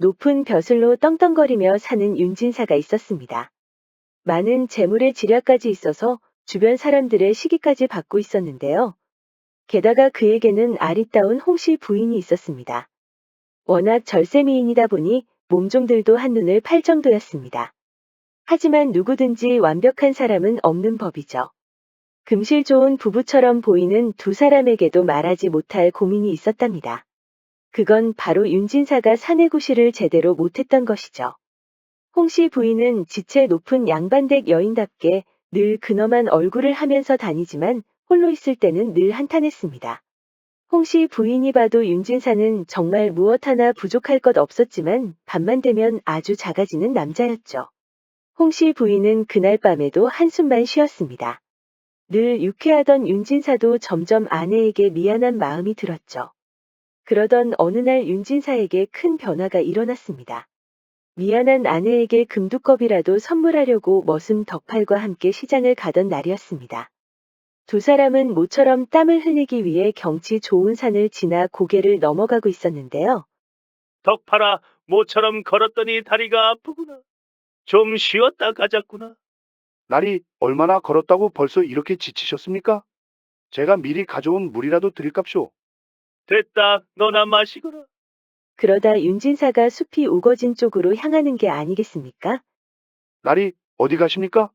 높은 벼슬로 떵떵거리며 사는 윤진사가 있었습니다. 많은 재물의 지략까지 있어서 주변 사람들의 시기까지 받고 있었는데요. 게다가 그에게는 아리따운 홍씨 부인이 있었습니다. 워낙 절세미인이다 보니 몸종들도 한눈을 팔 정도였습니다. 하지만 누구든지 완벽한 사람은 없는 법이죠. 금실 좋은 부부처럼 보이는 두 사람에게도 말하지 못할 고민이 있었답니다. 그건 바로 윤진사가 사내구실을 제대로 못했던 것이죠. 홍씨 부인은 지체 높은 양반댁 여인답게 늘 근엄한 얼굴을 하면서 다니지만 홀로 있을 때는 늘 한탄했습니다. 홍씨 부인이 봐도 윤진사는 정말 무엇 하나 부족할 것 없었지만 밤만 되면 아주 작아지는 남자였죠. 홍씨 부인은 그날 밤에도 한숨만 쉬었습니다. 늘 유쾌하던 윤진사도 점점 아내에게 미안한 마음이 들었죠. 그러던 어느 날 윤진사에게 큰 변화가 일어났습니다. 미안한 아내에게 금두껍이라도 선물하려고 머슴 덕팔과 함께 시장을 가던 날이었습니다. 두 사람은 모처럼 땀을 흘리기 위해 경치 좋은 산을 지나 고개를 넘어가고 있었는데요. 덕팔아, 모처럼 걸었더니 다리가 아프구나. 좀 쉬었다 가자꾸나. 날이 얼마나 걸었다고 벌써 이렇게 지치셨습니까? 제가 미리 가져온 물이라도 드릴갑쇼. 됐다, 너나 마시거라. 그러다 윤진사가 숲이 우거진 쪽으로 향하는 게 아니겠습니까? 날이 어디 가십니까?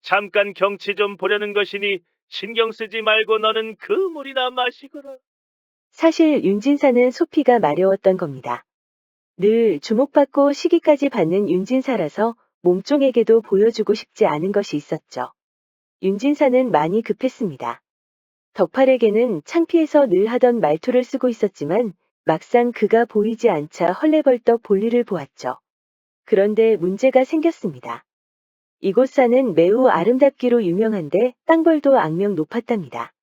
잠깐 경치 좀 보려는 것이니 신경 쓰지 말고 너는 그 물이나 마시거라. 사실 윤진사는 소피가 마려웠던 겁니다. 늘 주목받고 시기까지 받는 윤진사라서 몸종에게도 보여주고 싶지 않은 것이 있었죠. 윤진사는 많이 급했습니다. 덕팔에게는 창피해서 늘 하던 말투를 쓰고 있었지만 막상 그가 보이지 않자 헐레벌떡 볼일을 보았죠. 그런데 문제가 생겼습니다. 이곳 산은 매우 아름답기로 유명한데 땅벌도 악명 높았답니다.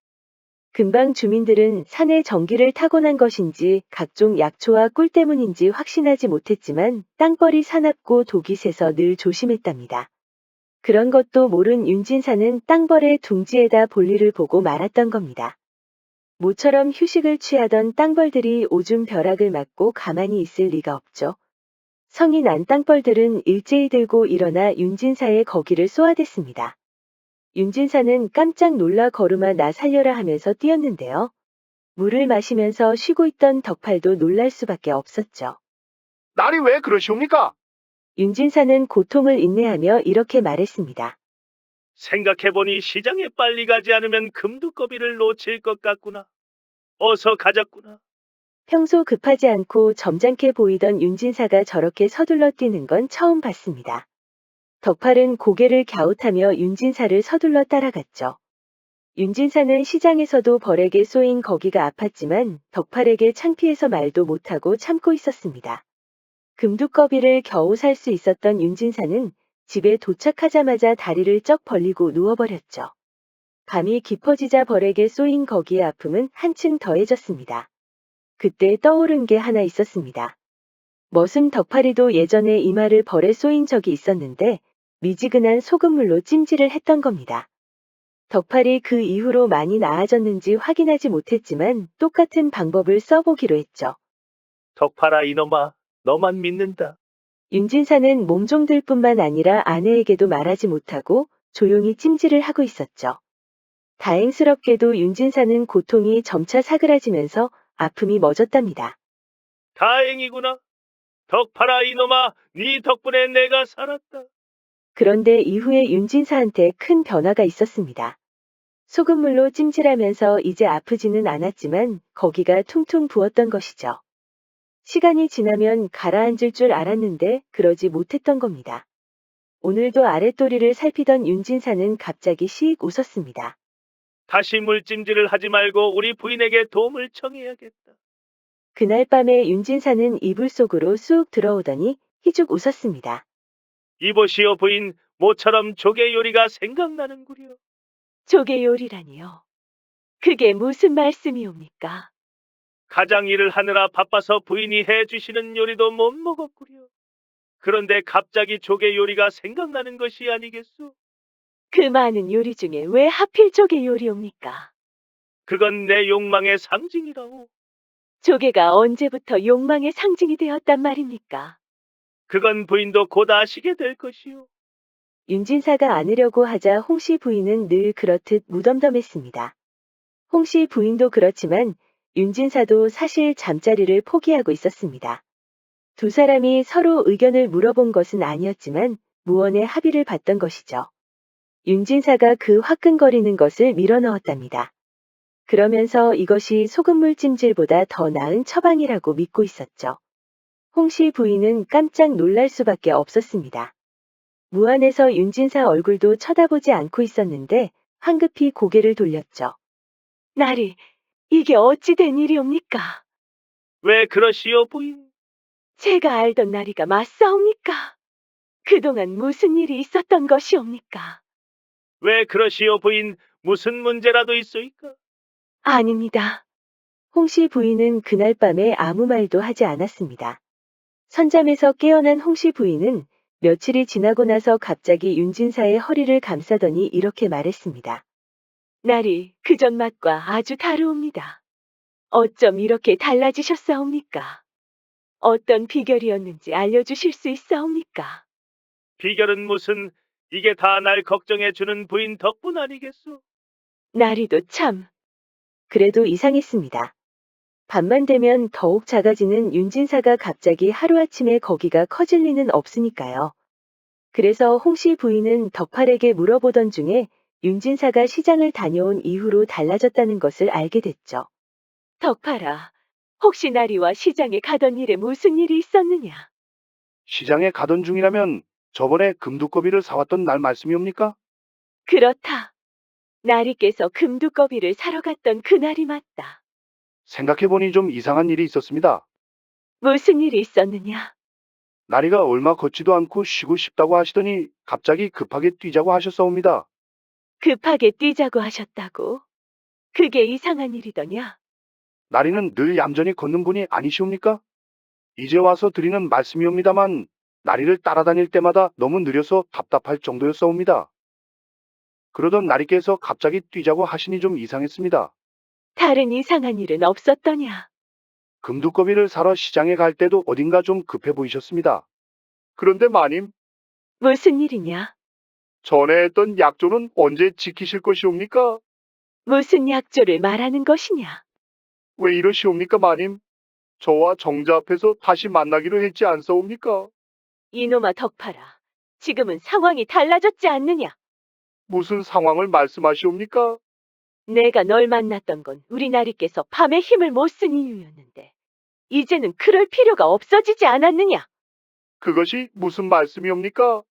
근방 주민들은 산의 전기를 타고난 것인지 각종 약초와 꿀 때문인지 확신하지 못했지만 땅벌이 사납고 독이 세서 늘 조심했답니다. 그런 것도 모른 윤진사는 땅벌의 둥지에다 볼일을 보고 말았던 겁니다. 모처럼 휴식을 취하던 땅벌들이 오줌 벼락을 맞고 가만히 있을 리가 없죠. 성이 난 땅벌들은 일제히 들고 일어나 윤진사의 거기를 쏘아댔습니다. 윤진사는 깜짝 놀라 걸음아 나 살려라 하면서 뛰었는데요. 물을 마시면서 쉬고 있던 덕팔도 놀랄 수밖에 없었죠. 날이 왜 그러시옵니까? 윤진사는 고통을 인내하며 이렇게 말했습니다. 생각해보니 시장에 빨리 가지 않으면 금두꺼비를 놓칠 것 같구나. 어서 가자꾸나. 평소 급하지 않고 점잖게 보이던 윤진사가 저렇게 서둘러 뛰는 건 처음 봤습니다. 덕팔은 고개를 갸웃하며 윤진사를 서둘러 따라갔죠. 윤진사는 시장에서도 벌에게 쏘인 거기가 아팠지만 덕팔에게 창피해서 말도 못하고 참고 있었습니다. 금두꺼비를 겨우 살 수 있었던 윤진사는 집에 도착하자마자 다리를 쩍 벌리고 누워버렸죠. 밤이 깊어지자 벌에게 쏘인 거기의 아픔은 한층 더해졌습니다. 그때 떠오른 게 하나 있었습니다. 머슴 덕팔이도 예전에 이마를 벌에 쏘인 적이 있었는데 미지근한 소금물로 찜질을 했던 겁니다. 덕팔이 그 이후로 많이 나아졌는지 확인하지 못했지만 똑같은 방법을 써보기로 했죠. 덕팔아 이놈아, 너만 믿는다. 윤진사는 몸종들뿐만 아니라 아내에게도 말하지 못하고 조용히 찜질을 하고 있었죠. 다행스럽게도 윤진사는 고통이 점차 사그라지면서 아픔이 멎었답니다. 다행이구나. 덕팔아 이놈아, 네 덕분에 내가 살았다. 그런데 이후에 윤진사한테 큰 변화가 있었습니다. 소금물로 찜질하면서 이제 아프지는 않았지만 거기가 퉁퉁 부었던 것이죠. 시간이 지나면 가라앉을 줄 알았는데 그러지 못했던 겁니다. 오늘도 아랫도리를 살피던 윤진사는 갑자기 씩 웃었습니다. 다시 물찜질을 하지 말고 우리 부인에게 도움을 청해야겠다. 그날 밤에 윤진사는 이불 속으로 쑥 들어오더니 희죽 웃었습니다. 이보시오 부인, 모처럼 조개 요리가 생각나는구려. 조개 요리라니요. 그게 무슨 말씀이옵니까? 가장 일을 하느라 바빠서 부인이 해주시는 요리도 못 먹었구려. 그런데 갑자기 조개 요리가 생각나는 것이 아니겠소? 그 많은 요리 중에 왜 하필 조개 요리옵니까? 그건 내 욕망의 상징이라오. 조개가 언제부터 욕망의 상징이 되었단 말입니까? 그건 부인도 곧 아시게 될 것이요. 윤진사가 안으려고 하자 홍씨 부인은 늘 그렇듯 무덤덤했습니다. 홍씨 부인도 그렇지만 윤진사도 사실 잠자리를 포기하고 있었습니다. 두 사람이 서로 의견을 물어본 것은 아니었지만 무언의 합의를 봤던 것이죠. 윤진사가 그 화끈거리는 것을 밀어넣었답니다. 그러면서 이것이 소금물 찜질보다 더 나은 처방이라고 믿고 있었죠. 홍씨 부인은 깜짝 놀랄 수밖에 없었습니다. 무안에서 윤진사 얼굴도 쳐다보지 않고 있었는데 황급히 고개를 돌렸죠. 나리, 이게 어찌 된 일이옵니까? 왜 그러시오, 부인? 제가 알던 나리가 맞사옵니까? 그동안 무슨 일이 있었던 것이옵니까? 왜 그러시오, 부인? 무슨 문제라도 있소이까? 아닙니다. 홍씨 부인은 그날 밤에 아무 말도 하지 않았습니다. 선잠에서 깨어난 홍씨 부인은 며칠이 지나고 나서 갑자기 윤진사의 허리를 감싸더니 이렇게 말했습니다. 날이 그전 맛과 아주 다르옵니다. 어쩜 이렇게 달라지셨사옵니까? 어떤 비결이었는지 알려주실 수 있사옵니까? 비결은 무슨, 이게 다 날 걱정해주는 부인 덕분 아니겠소? 나리도 참. 그래도 이상했습니다. 밤만 되면 더욱 작아지는 윤진사가 갑자기 하루아침에 거기가 커질 리는 없으니까요. 그래서 홍씨 부인은 덕팔에게 물어보던 중에 윤진사가 시장을 다녀온 이후로 달라졌다는 것을 알게 됐죠. 덕팔아, 혹시 나리와 시장에 가던 일에 무슨 일이 있었느냐? 시장에 가던 중이라면 저번에 금두꺼비를 사왔던 날 말씀이옵니까? 그렇다. 나리께서 금두꺼비를 사러 갔던 그날이 맞다. 생각해보니 좀 이상한 일이 있었습니다. 무슨 일이 있었느냐? 나리가 얼마 걷지도 않고 쉬고 싶다고 하시더니 갑자기 급하게 뛰자고 하셨사옵니다. 급하게 뛰자고 하셨다고? 그게 이상한 일이더냐? 나리는 늘 얌전히 걷는 분이 아니시옵니까? 이제 와서 드리는 말씀이옵니다만 나리를 따라다닐 때마다 너무 느려서 답답할 정도였사옵니다. 그러던 나리께서 갑자기 뛰자고 하시니 좀 이상했습니다. 다른 이상한 일은 없었더냐? 금두꺼비를 사러 시장에 갈 때도 어딘가 좀 급해 보이셨습니다. 그런데 마님, 무슨 일이냐? 전에 했던 약조는 언제 지키실 것이옵니까? 무슨 약조를 말하는 것이냐? 왜 이러시옵니까, 마님? 저와 정자 앞에서 다시 만나기로 했지 않사옵니까? 이놈아 덕팔아, 지금은 상황이 달라졌지 않느냐? 무슨 상황을 말씀하시옵니까? 내가 널 만났던 건 우리 나리께서 밤에 힘을 못 쓴 이유였는데 이제는 그럴 필요가 없어지지 않았느냐? 그것이 무슨 말씀이옵니까?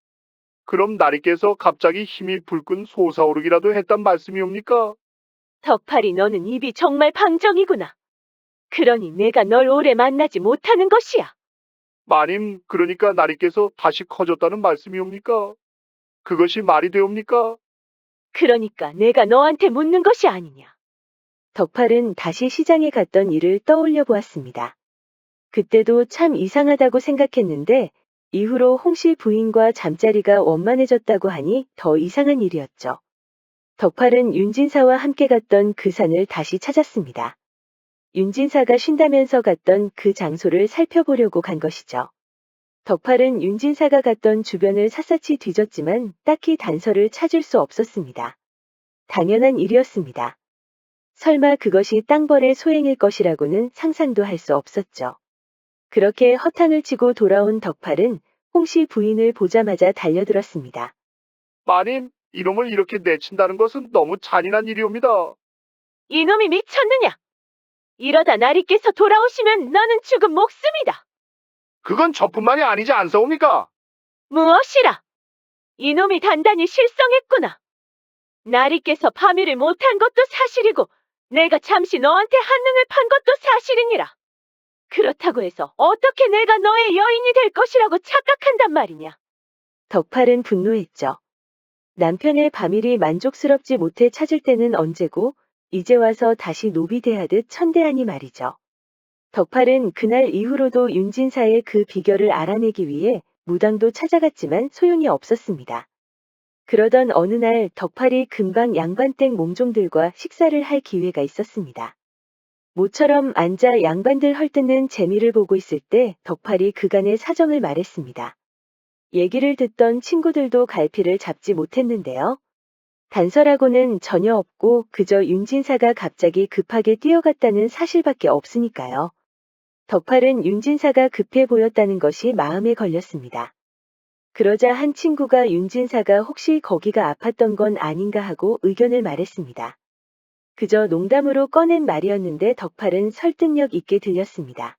그럼 나리께서 갑자기 힘이 불끈 솟아오르기라도 했단 말씀이옵니까? 덕팔이 너는 입이 정말 방정이구나. 그러니 내가 널 오래 만나지 못하는 것이야. 마님, 그러니까 나리께서 다시 커졌다는 말씀이옵니까? 그것이 말이 되옵니까? 그러니까 내가 너한테 묻는 것이 아니냐. 덕팔은 다시 시장에 갔던 일을 떠올려 보았습니다. 그때도 참 이상하다고 생각했는데 이후로 홍씨 부인과 잠자리가 원만해졌다고 하니 더 이상한 일이었죠. 덕팔은 윤진사와 함께 갔던 그 산을 다시 찾았습니다. 윤진사가 쉰다면서 갔던 그 장소를 살펴보려고 간 것이죠. 덕팔은 윤진사가 갔던 주변을 샅샅이 뒤졌지만 딱히 단서를 찾을 수 없었습니다. 당연한 일이었습니다. 설마 그것이 땅벌의 소행일 것이라고는 상상도 할 수 없었죠. 그렇게 허탕을 치고 돌아온 덕팔은 홍씨 부인을 보자마자 달려들었습니다. 마님, 이놈을 이렇게 내친다는 것은 너무 잔인한 일이옵니다. 이놈이 미쳤느냐? 이러다 나리께서 돌아오시면 너는 죽은 목숨이다. 그건 저뿐만이 아니지 않사옵니까? 무엇이라? 이놈이 단단히 실성했구나. 나리께서 파미를 못한 것도 사실이고 내가 잠시 너한테 한눈을 판 것도 사실이니라. 그렇다고 해서 어떻게 내가 너의 여인이 될 것이라고 착각한단 말이냐. 덕팔은 분노했죠. 남편의 바밀이 만족스럽지 못해 찾을 때는 언제고 이제 와서 다시 노비 대하듯 천대하니 말이죠. 덕팔은 그날 이후로도 윤진사의 그 비결을 알아내기 위해 무당도 찾아갔지만 소용이 없었습니다. 그러던 어느 날 덕팔이 금방 양반댁 몸종들과 식사를 할 기회가 있었습니다. 모처럼 앉아 양반들 헐뜯는 재미를 보고 있을 때 덕팔이 그간의 사정을 말했습니다. 얘기를 듣던 친구들도 갈피를 잡지 못했는데요. 단서라고는 전혀 없고 그저 윤진사가 갑자기 급하게 뛰어갔다는 사실밖에 없으니까요. 덕팔은 윤진사가 급해 보였다는 것이 마음에 걸렸습니다. 그러자 한 친구가 윤진사가 혹시 거기가 아팠던 건 아닌가 하고 의견을 말했습니다. 그저 농담으로 꺼낸 말이었는데 덕팔은 설득력 있게 들렸습니다.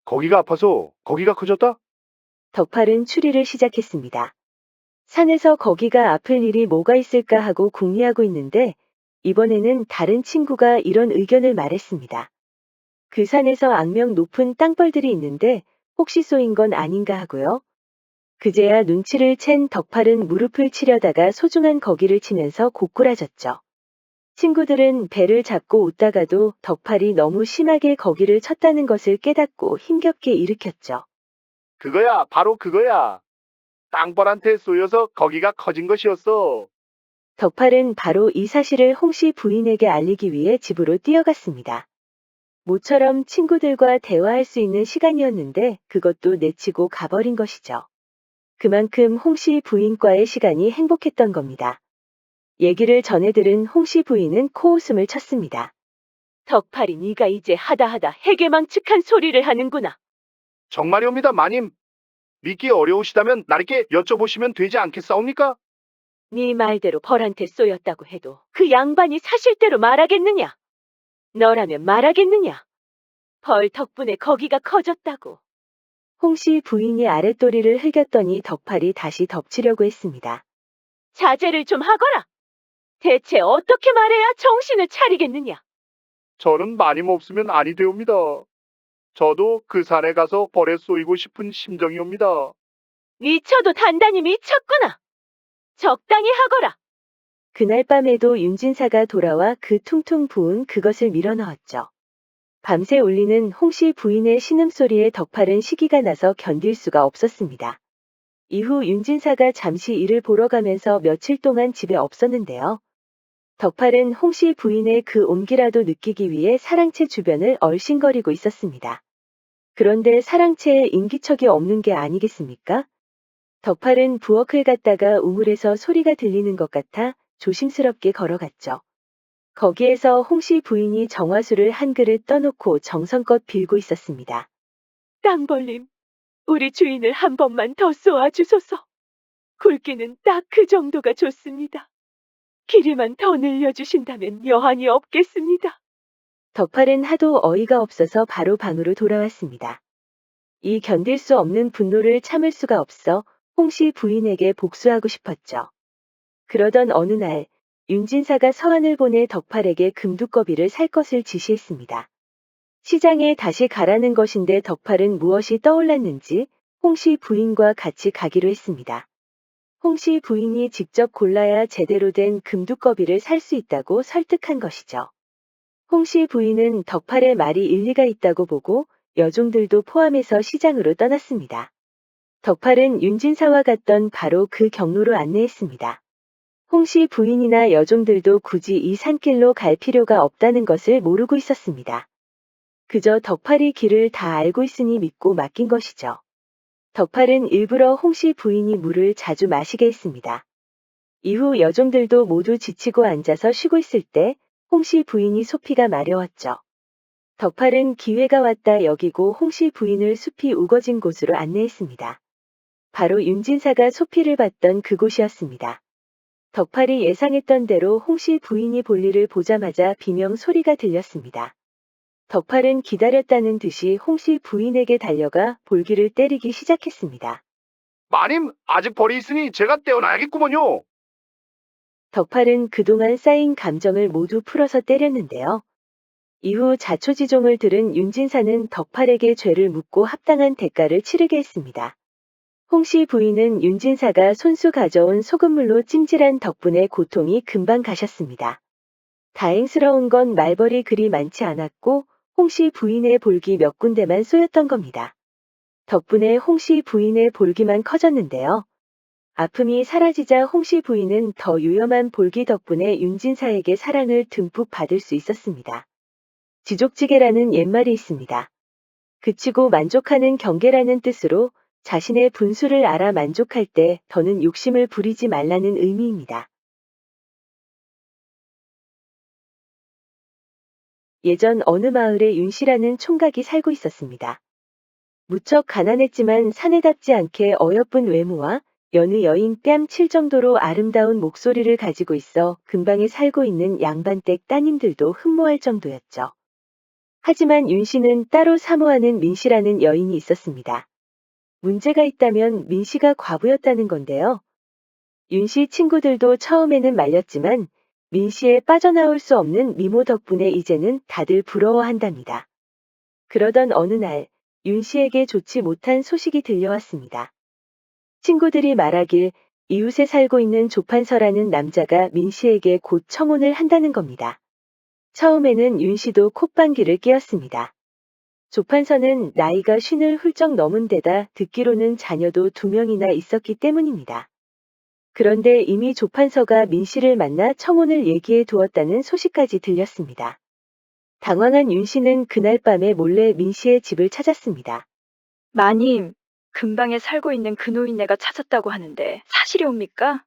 거기가 아파서 거기가 커졌다? 덕팔은 추리를 시작했습니다. 산에서 거기가 아플 일이 뭐가 있을까 하고 궁리하고 있는데 이번에는 다른 친구가 이런 의견을 말했습니다. 그 산에서 악명 높은 땅벌들이 있는데 혹시 쏘인 건 아닌가 하고요. 그제야 눈치를 챈 덕팔은 무릎을 치려다가 소중한 거기를 치면서 고꾸라졌죠. 친구들은 배를 잡고 웃다가도 덕팔이 너무 심하게 거기를 쳤다는 것을 깨닫고 힘겹게 일으켰죠. 그거야, 바로 그거야. 땅벌한테 쏘여서 거기가 커진 것이었어. 덕팔은 바로 이 사실을 홍씨 부인에게 알리기 위해 집으로 뛰어갔습니다. 모처럼 친구들과 대화할 수 있는 시간이었는데 그것도 내치고 가버린 것이죠. 그만큼 홍씨 부인과의 시간이 행복했던 겁니다. 얘기를 전해 들은 홍씨 부인은 코웃음을 쳤습니다. 덕팔이 네가 이제 하다하다 해괴망측한 소리를 하는구나. 정말이옵니다, 마님. 믿기 어려우시다면 나리께 여쭤보시면 되지 않겠사옵니까? 네 말대로 벌한테 쏘였다고 해도 그 양반이 사실대로 말하겠느냐? 너라면 말하겠느냐? 벌 덕분에 거기가 커졌다고. 홍씨 부인이 아랫도리를 흘겼더니 덕팔이 다시 덮치려고 했습니다. 자제를 좀 하거라. 대체 어떻게 말해야 정신을 차리겠느냐? 저는 마님 없으면 아니 되옵니다. 저도 그 산에 가서 벌에 쏘이고 싶은 심정이옵니다. 미쳐도 단단히 미쳤구나. 적당히 하거라. 그날 밤에도 윤진사가 돌아와 그 퉁퉁 부은 그것을 밀어넣었죠. 밤새 울리는 홍씨 부인의 신음소리에 덕팔은 시기가 나서 견딜 수가 없었습니다. 이후 윤진사가 잠시 일을 보러 가면서 며칠 동안 집에 없었는데요. 덕팔은 홍씨 부인의 그 온기라도 느끼기 위해 사랑채 주변을 얼씬거리고 있었습니다. 그런데 사랑채에 인기척이 없는 게 아니겠습니까? 덕팔은 부엌을 갔다가 우물에서 소리가 들리는 것 같아 조심스럽게 걸어갔죠. 거기에서 홍씨 부인이 정화수를 한 그릇 떠놓고 정성껏 빌고 있었습니다. 땅벌님, 우리 주인을 한 번만 더 쏘아주소서. 굵기는 딱 그 정도가 좋습니다. 길이만 더 늘려주신다면 여한이 없겠습니다. 덕팔은 하도 어이가 없어서 바로 방으로 돌아왔습니다. 이 견딜 수 없는 분노를 참을 수가 없어 홍씨 부인에게 복수하고 싶었죠. 그러던 어느 날 윤진사가 서한을 보내 덕팔에게 금두꺼비를 살 것을 지시했습니다. 시장에 다시 가라는 것인데 덕팔은 무엇이 떠올랐는지 홍씨 부인과 같이 가기로 했습니다. 홍씨 부인이 직접 골라야 제대로 된 금두꺼비를 살 수 있다고 설득한 것이죠. 홍씨 부인은 덕팔의 말이 일리가 있다고 보고 여종들도 포함해서 시장으로 떠났습니다. 덕팔은 윤진사와 갔던 바로 그 경로로 안내했습니다. 홍씨 부인이나 여종들도 굳이 이 산길로 갈 필요가 없다는 것을 모르고 있었습니다. 그저 덕팔이 길을 다 알고 있으니 믿고 맡긴 것이죠. 덕팔은 일부러 홍씨 부인이 물을 자주 마시게 했습니다. 이후 여종들도 모두 지치고 앉아서 쉬고 있을 때 홍씨 부인이 소피가 마려웠죠. 덕팔은 기회가 왔다 여기고 홍씨 부인을 숲이 우거진 곳으로 안내했습니다. 바로 윤진사가 소피를 봤던 그곳이었습니다. 덕팔이 예상했던 대로 홍씨 부인이 볼일을 보자마자 비명 소리가 들렸습니다. 덕팔은 기다렸다는 듯이 홍씨 부인에게 달려가 볼기를 때리기 시작했습니다. 마님, 아직 벌이 있으니 제가 떼어놔야겠구먼요. 덕팔은 그동안 쌓인 감정을 모두 풀어서 때렸는데요. 이후 자초지종을 들은 윤진사는 덕팔에게 죄를 묻고 합당한 대가를 치르게 했습니다. 홍씨 부인은 윤진사가 손수 가져온 소금물로 찜질한 덕분에 고통이 금방 가셨습니다. 다행스러운 건 말벌이 그리 많지 않았고 홍씨 부인의 볼기 몇 군데만 쏘였던 겁니다. 덕분에 홍씨 부인의 볼기만 커졌는데요. 아픔이 사라지자 홍씨 부인은 더 유염한 볼기 덕분에 윤진사에게 사랑을 듬뿍 받을 수 있었습니다. 지족지게라는 옛말이 있습니다. 그치고 만족하는 경계라는 뜻으로 자신의 분수를 알아 만족할 때 더는 욕심을 부리지 말라는 의미입니다. 예전 어느 마을에 윤씨라는 총각이 살고 있었습니다. 무척 가난했지만 사내답지 않게 어여쁜 외모와 여느 여인 뺨칠 정도로 아름다운 목소리를 가지고 있어 근방에 살고 있는 양반댁 따님들도 흠모할 정도였죠. 하지만 윤씨는 따로 사모하는 민씨라는 여인이 있었습니다. 문제가 있다면 민씨가 과부였다는 건데요. 윤씨 친구들도 처음에는 말렸지만 민씨의 빠져나올 수 없는 미모 덕분에 이제는 다들 부러워한답니다. 그러던 어느 날 윤씨에게 좋지 못한 소식이 들려왔습니다. 친구들이 말하길 이웃에 살고 있는 조판서라는 남자가 민씨에게 곧 청혼을 한다는 겁니다. 처음에는 윤씨도 콧방귀를 뀌었습니다. 조판서는 나이가 50을 훌쩍 넘은 데다 듣기로는 자녀도 2명이나 있었기 때문입니다. 그런데 이미 조판서가 민씨를 만나 청혼을 얘기해 두었다는 소식까지 들렸습니다. 당황한 윤씨는 그날 밤에 몰래 민씨의 집을 찾았습니다. 마님, 근방에 살고 있는 그 노인네가 찾았다고 하는데 사실이옵니까?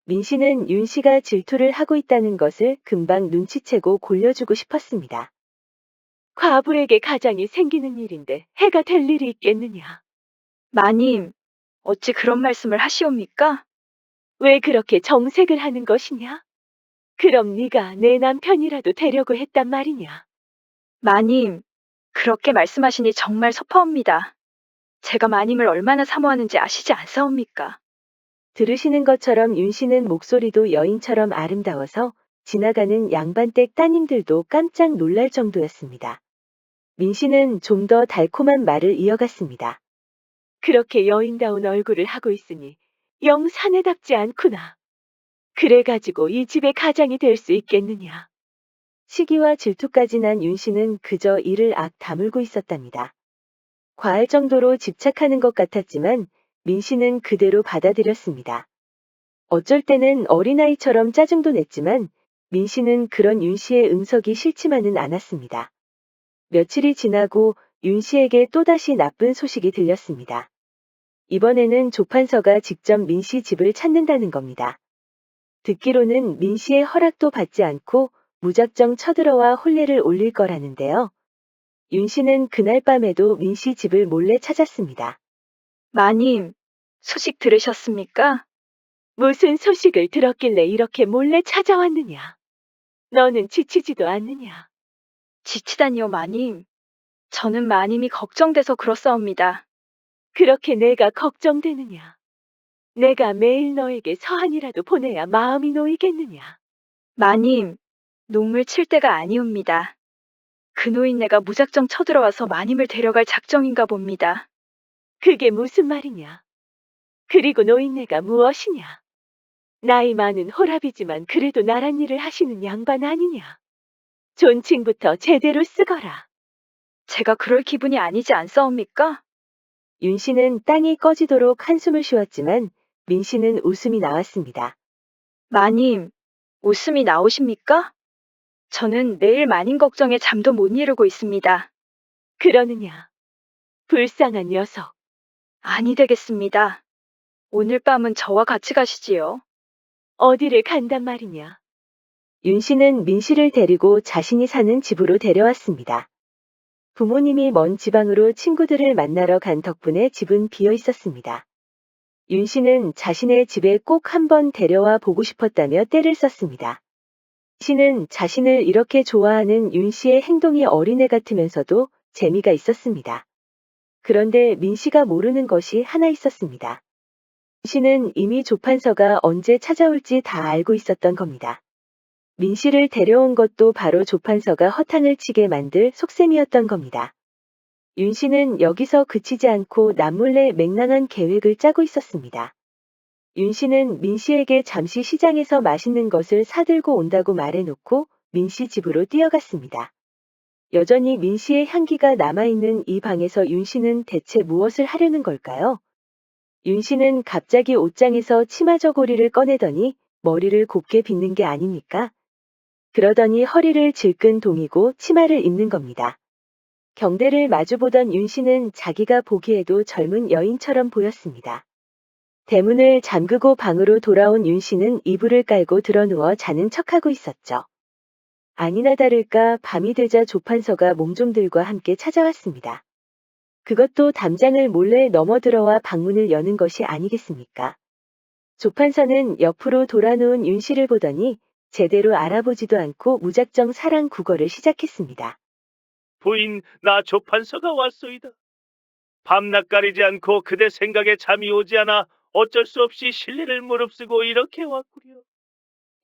민씨는 윤씨가 질투를 하고 있다는 것을 금방 눈치채고 골려주고 싶었습니다. 과부에게 가장이 생기는 일인데 해가 될 일이 있겠느냐. 마님, 어찌 그런 말씀을 하시옵니까? 왜 그렇게 정색을 하는 것이냐? 그럼 네가 내 남편이라도 되려고 했단 말이냐? 마님, 그렇게 말씀하시니 정말 섭하옵니다. 제가 마님을 얼마나 사모하는지 아시지 않사옵니까? 들으시는 것처럼 윤씨는 목소리도 여인처럼 아름다워서 지나가는 양반댁 따님들도 깜짝 놀랄 정도였습니다. 민씨는 좀 더 달콤한 말을 이어갔습니다. 그렇게 여인다운 얼굴을 하고 있으니 영 사내답지 않구나. 그래가지고 이 집의 가장이 될 수 있겠느냐. 시기와 질투까지 난 윤씨는 그저 이를 악 다물고 있었답니다. 과할 정도로 집착하는 것 같았지만 민씨는 그대로 받아들였습니다. 어쩔 때는 어린아이처럼 짜증도 냈지만 민씨는 그런 윤씨의 응석이 싫지만은 않았습니다. 며칠이 지나고 윤씨에게 또다시 나쁜 소식이 들렸습니다. 이번에는 조판서가 직접 민씨 집을 찾는다는 겁니다. 듣기로는 민씨의 허락도 받지 않고 무작정 쳐들어와 혼례를 올릴 거라는데요. 윤씨는 그날 밤에도 민씨 집을 몰래 찾았습니다. 마님, 소식 들으셨습니까? 무슨 소식을 들었길래 이렇게 몰래 찾아왔느냐? 너는 지치지도 않느냐? 지치다니요, 마님. 저는 마님이 걱정돼서 그렇사옵니다. 그렇게 내가 걱정되느냐? 내가 매일 너에게 서한이라도 보내야 마음이 놓이겠느냐? 마님, 눈물 칠 때가 아니옵니다. 그 노인네가 무작정 쳐들어와서 마님을 데려갈 작정인가 봅니다. 그게 무슨 말이냐? 그리고 노인네가 무엇이냐? 나이 많은 호랍이지만 그래도 나란 일을 하시는 양반 아니냐? 존칭부터 제대로 쓰거라. 제가 그럴 기분이 아니지 않사옵니까? 윤씨는 땅이 꺼지도록 한숨을 쉬었지만 민씨는 웃음이 나왔습니다. 마님, 웃음이 나오십니까? 저는 매일 마님 걱정에 잠도 못 이루고 있습니다. 그러느냐? 불쌍한 녀석. 아니 되겠습니다. 오늘 밤은 저와 같이 가시지요. 어디를 간단 말이냐? 윤씨는 민씨를 데리고 자신이 사는 집으로 데려왔습니다. 부모님이 먼 지방으로 친구들을 만나러 간 덕분에 집은 비어 있었습니다. 윤씨는 자신의 집에 꼭 한번 데려와 보고 싶었다며 떼를 썼습니다. 씨는 자신을 이렇게 좋아하는 윤씨의 행동이 어린애 같으면서도 재미가 있었습니다. 그런데 민씨가 모르는 것이 하나 있었습니다. 민씨는 이미 조판서가 언제 찾아올지 다 알고 있었던 겁니다. 민씨를 데려온 것도 바로 조판서가 허탕을 치게 만들 속셈이었던 겁니다. 윤씨는 여기서 그치지 않고 남몰래 맹랑한 계획을 짜고 있었습니다. 윤씨는 민씨에게 잠시 시장에서 맛있는 것을 사들고 온다고 말해놓고 민씨 집으로 뛰어갔습니다. 여전히 민씨의 향기가 남아있는 이 방에서 윤씨는 대체 무엇을 하려는 걸까요? 윤씨는 갑자기 옷장에서 치마 저고리를 꺼내더니 머리를 곱게 빗는 게 아닙니까? 그러더니 허리를 질끈 동이고 치마를 입는 겁니다. 경대를 마주보던 윤 씨는 자기가 보기에도 젊은 여인처럼 보였습니다. 대문을 잠그고 방으로 돌아온 윤 씨는 이불을 깔고 드러누워 자는 척하고 있었죠. 아니나 다를까 밤이 되자 조판서가 몸종들과 함께 찾아왔습니다. 그것도 담장을 몰래 넘어들어와 방문을 여는 것이 아니겠습니까? 조판서는 옆으로 돌아누운 윤 씨를 보더니 제대로 알아보지도 않고 무작정 사랑 국어를 시작했습니다. 부인, 나 조판서가 왔소이다. 밤낮 가리지 않고 그대 생각에 잠이 오지 않아 어쩔 수 없이 실례를 무릅쓰고 이렇게 왔구려.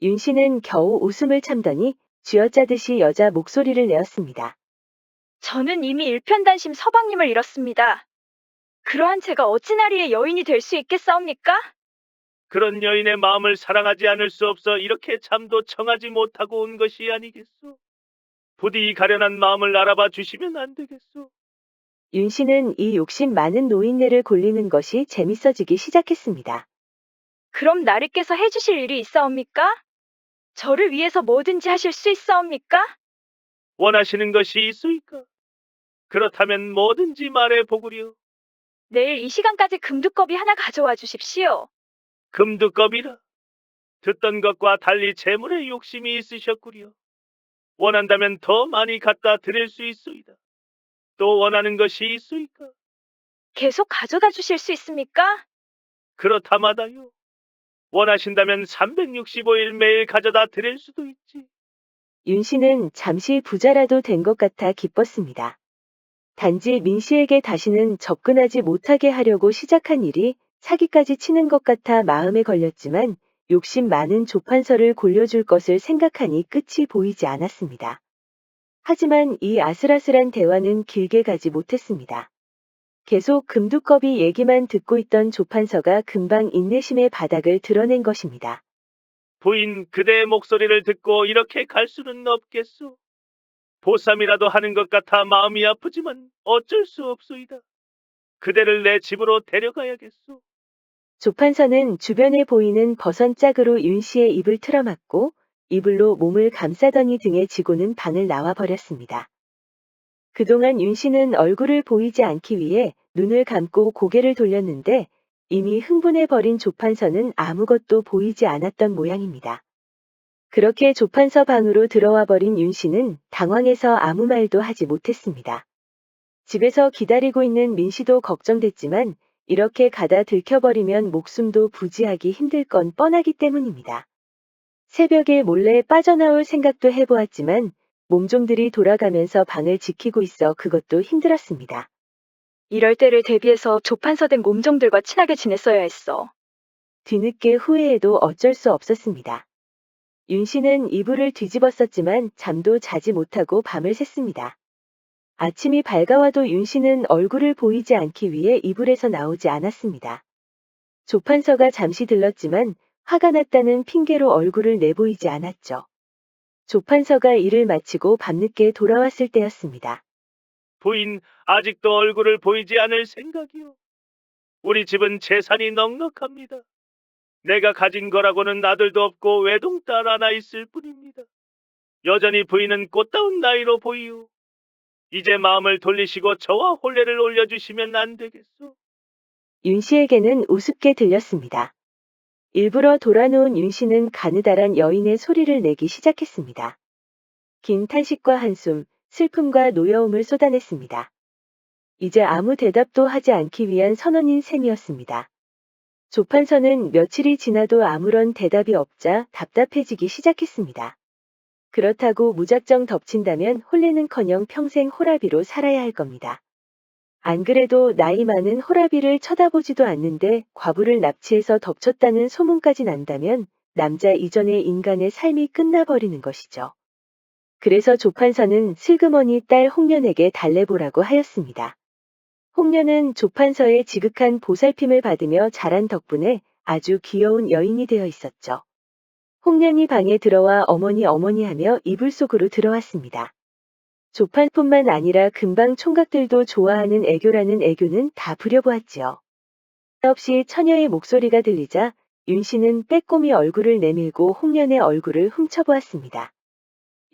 윤 씨는 겨우 웃음을 참더니 쥐어짜듯이 여자 목소리를 내었습니다. 저는 이미 일편단심 서방님을 잃었습니다. 그러한 제가 어찌 나리의 여인이 될 수 있겠사옵니까? 그런 여인의 마음을 사랑하지 않을 수 없어 이렇게 잠도 청하지 못하고 온 것이 아니겠소. 부디 이 가련한 마음을 알아봐 주시면 안 되겠소. 윤 씨는 이 욕심 많은 노인네를 골리는 것이 재밌어지기 시작했습니다. 그럼 나리께서 해주실 일이 있사옵니까? 저를 위해서 뭐든지 하실 수 있사옵니까? 원하시는 것이 있소이까? 그렇다면 뭐든지 말해 보구려. 내일 이 시간까지 금두꺼비 하나 가져와 주십시오. 금두껍이라. 듣던 것과 달리 재물에 욕심이 있으셨구려. 원한다면 더 많이 갖다 드릴 수 있소이다. 또 원하는 것이 있소이까? 계속 가져다 주실 수 있습니까? 그렇다마다요. 원하신다면 365일 매일 가져다 드릴 수도 있지. 윤 씨는 잠시 부자라도 된 것 같아 기뻤습니다. 단지 민 씨에게 다시는 접근하지 못하게 하려고 시작한 일이 사기까지 치는 것 같아 마음에 걸렸지만 욕심 많은 조판서를 골려줄 것을 생각하니 끝이 보이지 않았습니다. 하지만 이 아슬아슬한 대화는 길게 가지 못했습니다. 계속 금두꺼비 얘기만 듣고 있던 조판서가 금방 인내심의 바닥을 드러낸 것입니다. 부인, 그대의 목소리를 듣고 이렇게 갈 수는 없겠소. 보쌈이라도 하는 것 같아 마음이 아프지만 어쩔 수 없소이다. 그대를 내 집으로 데려가야겠소. 조판서는 주변에 보이는 버선짝으로 윤 씨의 입을 틀어막고 이불로 몸을 감싸더니 등에 지고는 방을 나와 버렸습니다. 그동안 윤 씨는 얼굴을 보이지 않기 위해 눈을 감고 고개를 돌렸는데 이미 흥분해 버린 조판서는 아무것도 보이지 않았던 모양입니다. 그렇게 조판서 방으로 들어와 버린 윤 씨는 당황해서 아무 말도 하지 못했습니다. 집에서 기다리고 있는 민 씨도 걱정됐지만 이렇게 가다 들켜버리면 목숨도 부지하기 힘들 건 뻔하기 때문입니다. 새벽에 몰래 빠져나올 생각도 해보았지만 몸종들이 돌아가면서 방을 지키고 있어 그것도 힘들었습니다. 이럴 때를 대비해서 조판서된 몸종들과 친하게 지냈어야 했어. 뒤늦게 후회해도 어쩔 수 없었습니다. 윤 씨는 이불을 뒤집었었지만 잠도 자지 못하고 밤을 샜습니다. 아침이 밝아와도 윤 씨는 얼굴을 보이지 않기 위해 이불에서 나오지 않았습니다. 조판서가 잠시 들렀지만 화가 났다는 핑계로 얼굴을 내보이지 않았죠. 조판서가 일을 마치고 밤늦게 돌아왔을 때였습니다. 부인, 아직도 얼굴을 보이지 않을 생각이요. 우리 집은 재산이 넉넉합니다. 내가 가진 거라고는 아들도 없고 외동딸 하나 있을 뿐입니다. 여전히 부인은 꽃다운 나이로 보이오. 이제 마음을 돌리시고 저와 혼례를 올려주시면 안 되겠소? 윤 씨에게는 우습게 들렸습니다. 일부러 돌아놓은 윤 씨는 가느다란 여인의 소리를 내기 시작했습니다. 긴 탄식과 한숨, 슬픔과 노여움을 쏟아냈습니다. 이제 아무 대답도 하지 않기 위한 선언인 셈이었습니다. 조판서는 며칠이 지나도 아무런 대답이 없자 답답해지기 시작했습니다. 그렇다고 무작정 덮친다면 혼례는커녕 평생 호라비로 살아야 할 겁니다. 안 그래도 나이 많은 호라비를 쳐다보지도 않는데 과부를 납치해서 덮쳤다는 소문까지 난다면 남자 이전의 인간의 삶이 끝나버리는 것이죠. 그래서 조판서는 슬그머니 딸 홍련에게 달래보라고 하였습니다. 홍련은 조판서의 지극한 보살핌을 받으며 자란 덕분에 아주 귀여운 여인이 되어 있었죠. 홍련이 방에 들어와 어머니 하며 이불 속으로 들어왔습니다. 조판뿐만 아니라 금방 총각들도 좋아하는 애교라는 애교는 다 부려보았지요. 없이 처녀의 목소리가 들리자 윤 씨는 빼꼼히 얼굴을 내밀고 홍련의 얼굴을 훔쳐보았습니다.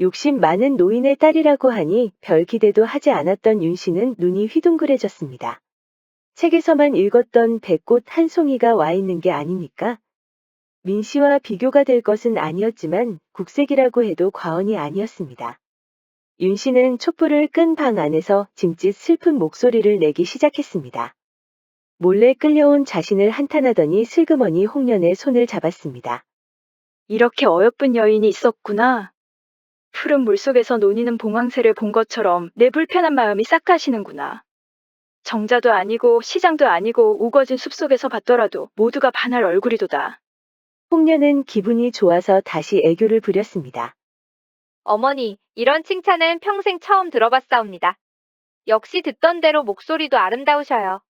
욕심 많은 노인의 딸이라고 하니 별 기대도 하지 않았던 윤 씨는 눈이 휘둥그레졌습니다. 책에서만 읽었던 백꽃 한 송이가 와 있는 게 아닙니까? 민 씨와 비교가 될 것은 아니었지만 국색이라고 해도 과언이 아니었습니다. 윤 씨는 촛불을 끈 방 안에서 짐짓 슬픈 목소리를 내기 시작했습니다. 몰래 끌려온 자신을 한탄하더니 슬그머니 홍련의 손을 잡았습니다. 이렇게 어여쁜 여인이 있었구나. 푸른 물속에서 논이는 봉황새를 본 것처럼 내 불편한 마음이 싹 가시는구나. 정자도 아니고 시장도 아니고 우거진 숲속에서 봤더라도 모두가 반할 얼굴이도다. 홍련은 기분이 좋아서 다시 애교를 부렸습니다. 어머니, 이런 칭찬은 평생 처음 들어봤사옵니다. 역시 듣던 대로 목소리도 아름다우셔요.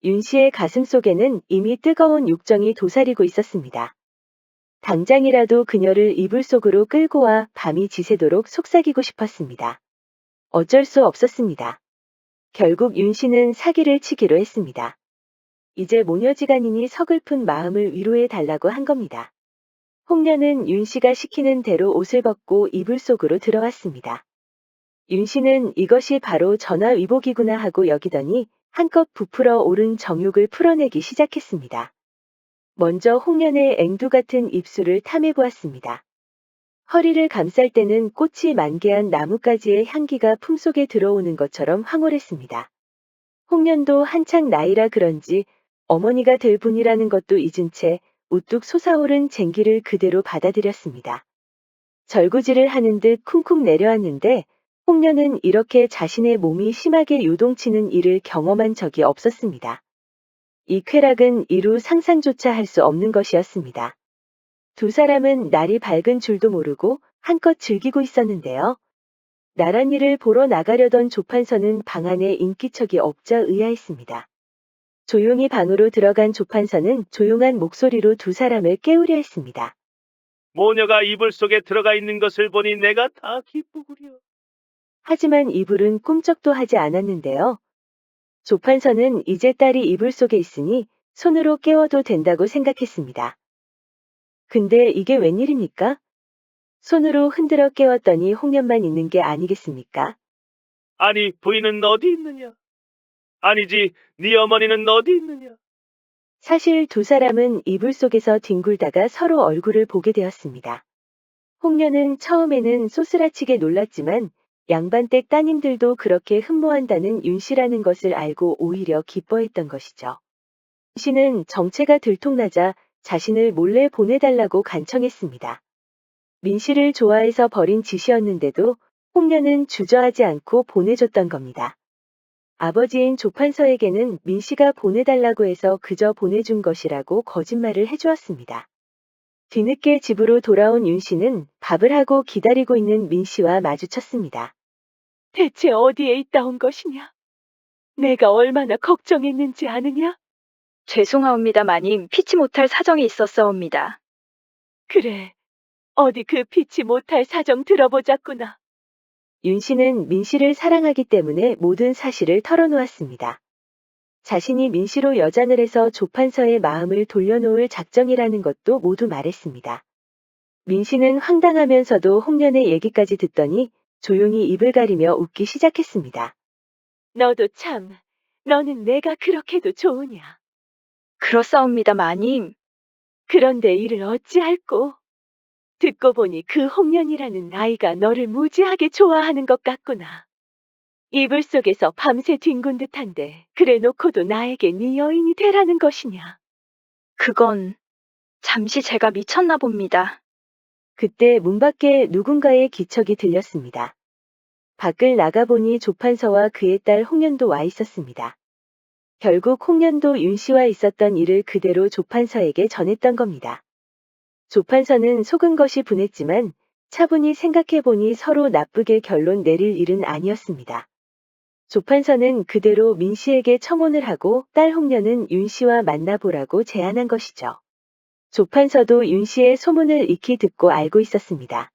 윤 씨의 가슴 속에는 이미 뜨거운 욕정이 도사리고 있었습니다. 당장이라도 그녀를 이불 속으로 끌고 와 밤이 지새도록 속삭이고 싶었습니다. 어쩔 수 없었습니다. 결국 윤 씨는 사기를 치기로 했습니다. 이제 모녀지간이니 서글픈 마음을 위로해 달라고 한 겁니다. 홍련은 윤 씨가 시키는 대로 옷을 벗고 이불 속으로 들어왔습니다. 윤 씨는 이것이 바로 전화위복이구나 하고 여기더니 한껏 부풀어 오른 정욕을 풀어내기 시작했습니다. 먼저 홍련의 앵두 같은 입술을 탐해 보았습니다. 허리를 감쌀 때는 꽃이 만개한 나뭇가지의 향기가 품속에 들어오는 것처럼 황홀했습니다. 홍련도 한창 나이라 그런지 어머니가 될 분이라는 것도 잊은 채 우뚝 솟아오른 쟁기를 그대로 받아들였습니다. 절구질을 하는 듯 쿵쿵 내려앉는데 홍련은 이렇게 자신의 몸이 심하게 요동치는 일을 경험한 적이 없었습니다. 이 쾌락은 이루 상상조차 할 수 없는 것이었습니다. 두 사람은 날이 밝은 줄도 모르고 한껏 즐기고 있었는데요. 나란히를 보러 나가려던 조판서는 방 안에 인기척이 없자 의아했습니다. 조용히 방으로 들어간 조판서는 조용한 목소리로 두 사람을 깨우려 했습니다. 모녀가 이불 속에 들어가 있는 것을 보니 내가 다 기쁘구려. 하지만 이불은 꿈쩍도 하지 않았는데요. 조판서는 이제 딸이 이불 속에 있으니 손으로 깨워도 된다고 생각했습니다. 근데 이게 웬일입니까? 손으로 흔들어 깨웠더니 홍련만 있는 게 아니겠습니까? 아니, 부인은 어디 있느냐? 아니지, 네 어머니는 어디 있느냐? 사실 두 사람은 이불 속에서 뒹굴다가 서로 얼굴을 보게 되었습니다. 홍련은 처음에는 소스라치게 놀랐지만 양반댁 따님들도 그렇게 흠모한다는 윤 씨라는 것을 알고 오히려 기뻐했던 것이죠. 윤 씨는 정체가 들통나자 자신을 몰래 보내달라고 간청했습니다. 민 씨를 좋아해서 벌인 짓이었는데도 홍련은 주저하지 않고 보내줬던 겁니다. 아버지인 조판서에게는 민 씨가 보내달라고 해서 그저 보내준 것이라고 거짓말을 해주었습니다. 뒤늦게 집으로 돌아온 윤 씨는 밥을 하고 기다리고 있는 민 씨와 마주쳤습니다. 대체 어디에 있다 온 것이냐? 내가 얼마나 걱정했는지 아느냐? 죄송하옵니다 마님, 피치 못할 사정이 있었사옵니다. 그래, 어디 그 피치 못할 사정 들어보자꾸나. 윤 씨는 민 씨를 사랑하기 때문에 모든 사실을 털어놓았습니다. 자신이 민 씨로 여잔을 해서 조판서의 마음을 돌려놓을 작정이라는 것도 모두 말했습니다. 민 씨는 황당하면서도 홍련의 얘기까지 듣더니 조용히 입을 가리며 웃기 시작했습니다. 너도 참, 너는 내가 그렇게도 좋으냐? 그렇사옵니다 마님. 그런데 이를 어찌할꼬? 듣고 보니 그 홍련이라는 아이가 너를 무지하게 좋아하는 것 같구나. 이불 속에서 밤새 뒹군 듯한데 그래 놓고도 나에게 네 여인이 되라는 것이냐? 그건 잠시 제가 미쳤나 봅니다. 그때 문 밖에 누군가의 기척이 들렸습니다. 밖을 나가보니 조판서와 그의 딸 홍련도 와 있었습니다. 결국 홍련도 윤 씨와 있었던 일을 그대로 조판서에게 전했던 겁니다. 조판서는 속은 것이 분했지만 차분히 생각해보니 서로 나쁘게 결론 내릴 일은 아니었습니다. 조판서는 그대로 민 씨에게 청혼을 하고 딸 홍련은 윤 씨와 만나보라고 제안한 것이죠. 조판서도 윤 씨의 소문을 익히 듣고 알고 있었습니다.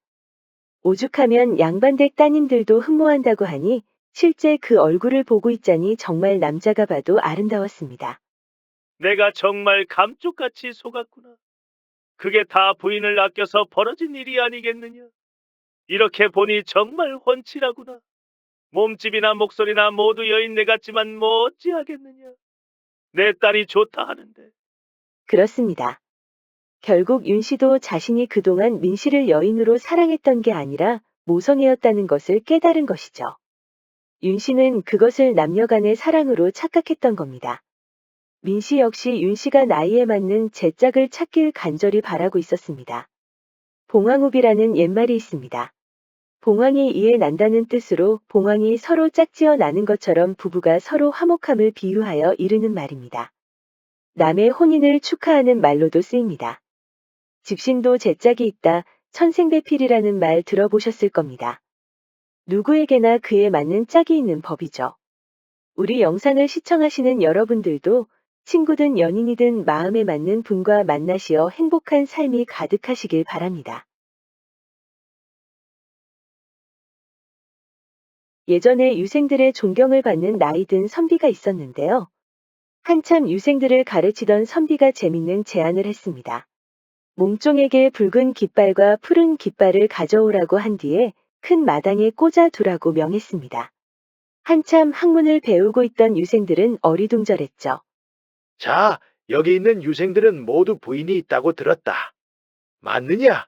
오죽하면 양반댁 따님들도 흠모한다고 하니 실제 그 얼굴을 보고 있자니 정말 남자가 봐도 아름다웠습니다. 내가 정말 감쪽같이 속았구나. 그게 다 부인을 아껴서 벌어진 일이 아니겠느냐? 이렇게 보니 정말 훤칠하구나. 몸집이나 목소리나 모두 여인네 같지만 뭐 어찌하겠느냐. 내 딸이 좋다 하는데. 그렇습니다. 결국 윤 씨도 자신이 그동안 민 씨를 여인으로 사랑했던 게 아니라 모성애였다는 것을 깨달은 것이죠. 윤 씨는 그것을 남녀간의 사랑으로 착각했던 겁니다. 민 씨 역시 윤 씨가 나이에 맞는 제 짝을 찾길 간절히 바라고 있었습니다. 봉황우비라는 옛말이 있습니다. 봉황이 이에 난다는 뜻으로 봉황이 서로 짝지어 나는 것처럼 부부가 서로 화목함을 비유하여 이르는 말입니다. 남의 혼인을 축하하는 말로도 쓰입니다. 집신도 제 짝이 있다, 천생배필이라는 말 들어보셨을 겁니다. 누구에게나 그에 맞는 짝이 있는 법이죠. 우리 영상을 시청하시는 여러분들도 친구든 연인이든 마음에 맞는 분과 만나시어 행복한 삶이 가득하시길 바랍니다. 예전에 유생들의 존경을 받는 나이든 선비가 있었는데요. 한참 유생들을 가르치던 선비가 재밌는 제안을 했습니다. 몸종에게 붉은 깃발과 푸른 깃발을 가져오라고 한 뒤에 큰 마당에 꽂아 두라고 명했습니다. 한참 학문을 배우고 있던 유생들은 어리둥절했죠. 자, 여기 있는 유생들은 모두 부인이 있다고 들었다. 맞느냐?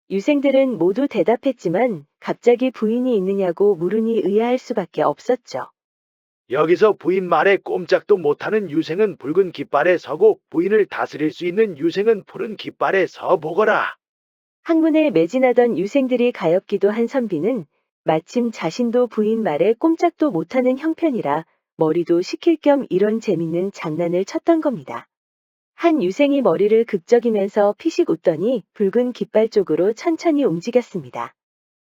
유생들은 모두 대답했지만 갑자기 부인이 있느냐고 물으니 의아할 수밖에 없었죠. 여기서 부인 말에 꼼짝도 못하는 유생은 붉은 깃발에 서고 부인을 다스릴 수 있는 유생은 푸른 깃발에 서 보거라. 학문에 매진하던 유생들이 가엾기도 한 선비는 마침 자신도 부인 말에 꼼짝도 못하는 형편이라 머리도 식힐 겸 이런 재밌는 장난을 쳤던 겁니다. 한 유생이 머리를 극적이면서 피식 웃더니 붉은 깃발 쪽으로 천천히 움직였습니다.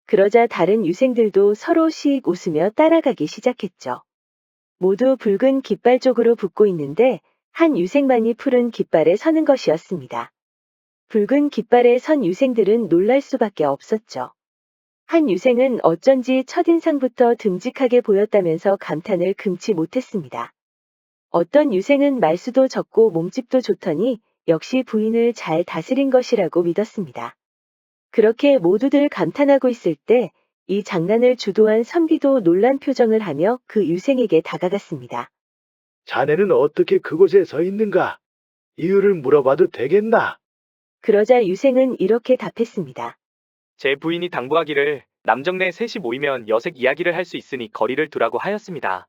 그러자 다른 유생들도 서로 씩 웃으며 따라가기 시작했죠. 모두 붉은 깃발 쪽으로 붙고 있는데 한 유생만이 푸른 깃발에 서는 것이었습니다. 붉은 깃발에 선 유생들은 놀랄 수밖에 없었죠. 한 유생은 어쩐지 첫인상부터 듬직하게 보였다면서 감탄을 금치 못했습니다. 어떤 유생은 말수도 적고 몸집도 좋더니 역시 부인을 잘 다스린 것이라고 믿었습니다. 그렇게 모두들 감탄하고 있을 때 이 장난을 주도한 선비도 놀란 표정을 하며 그 유생에게 다가갔습니다. 자네는 어떻게 그곳에 서 있는가? 이유를 물어봐도 되겠나? 그러자 유생은 이렇게 답했습니다. 제 부인이 당부하기를 남정네 셋이 모이면 여색 이야기를 할 수 있으니 거리를 두라고 하였습니다.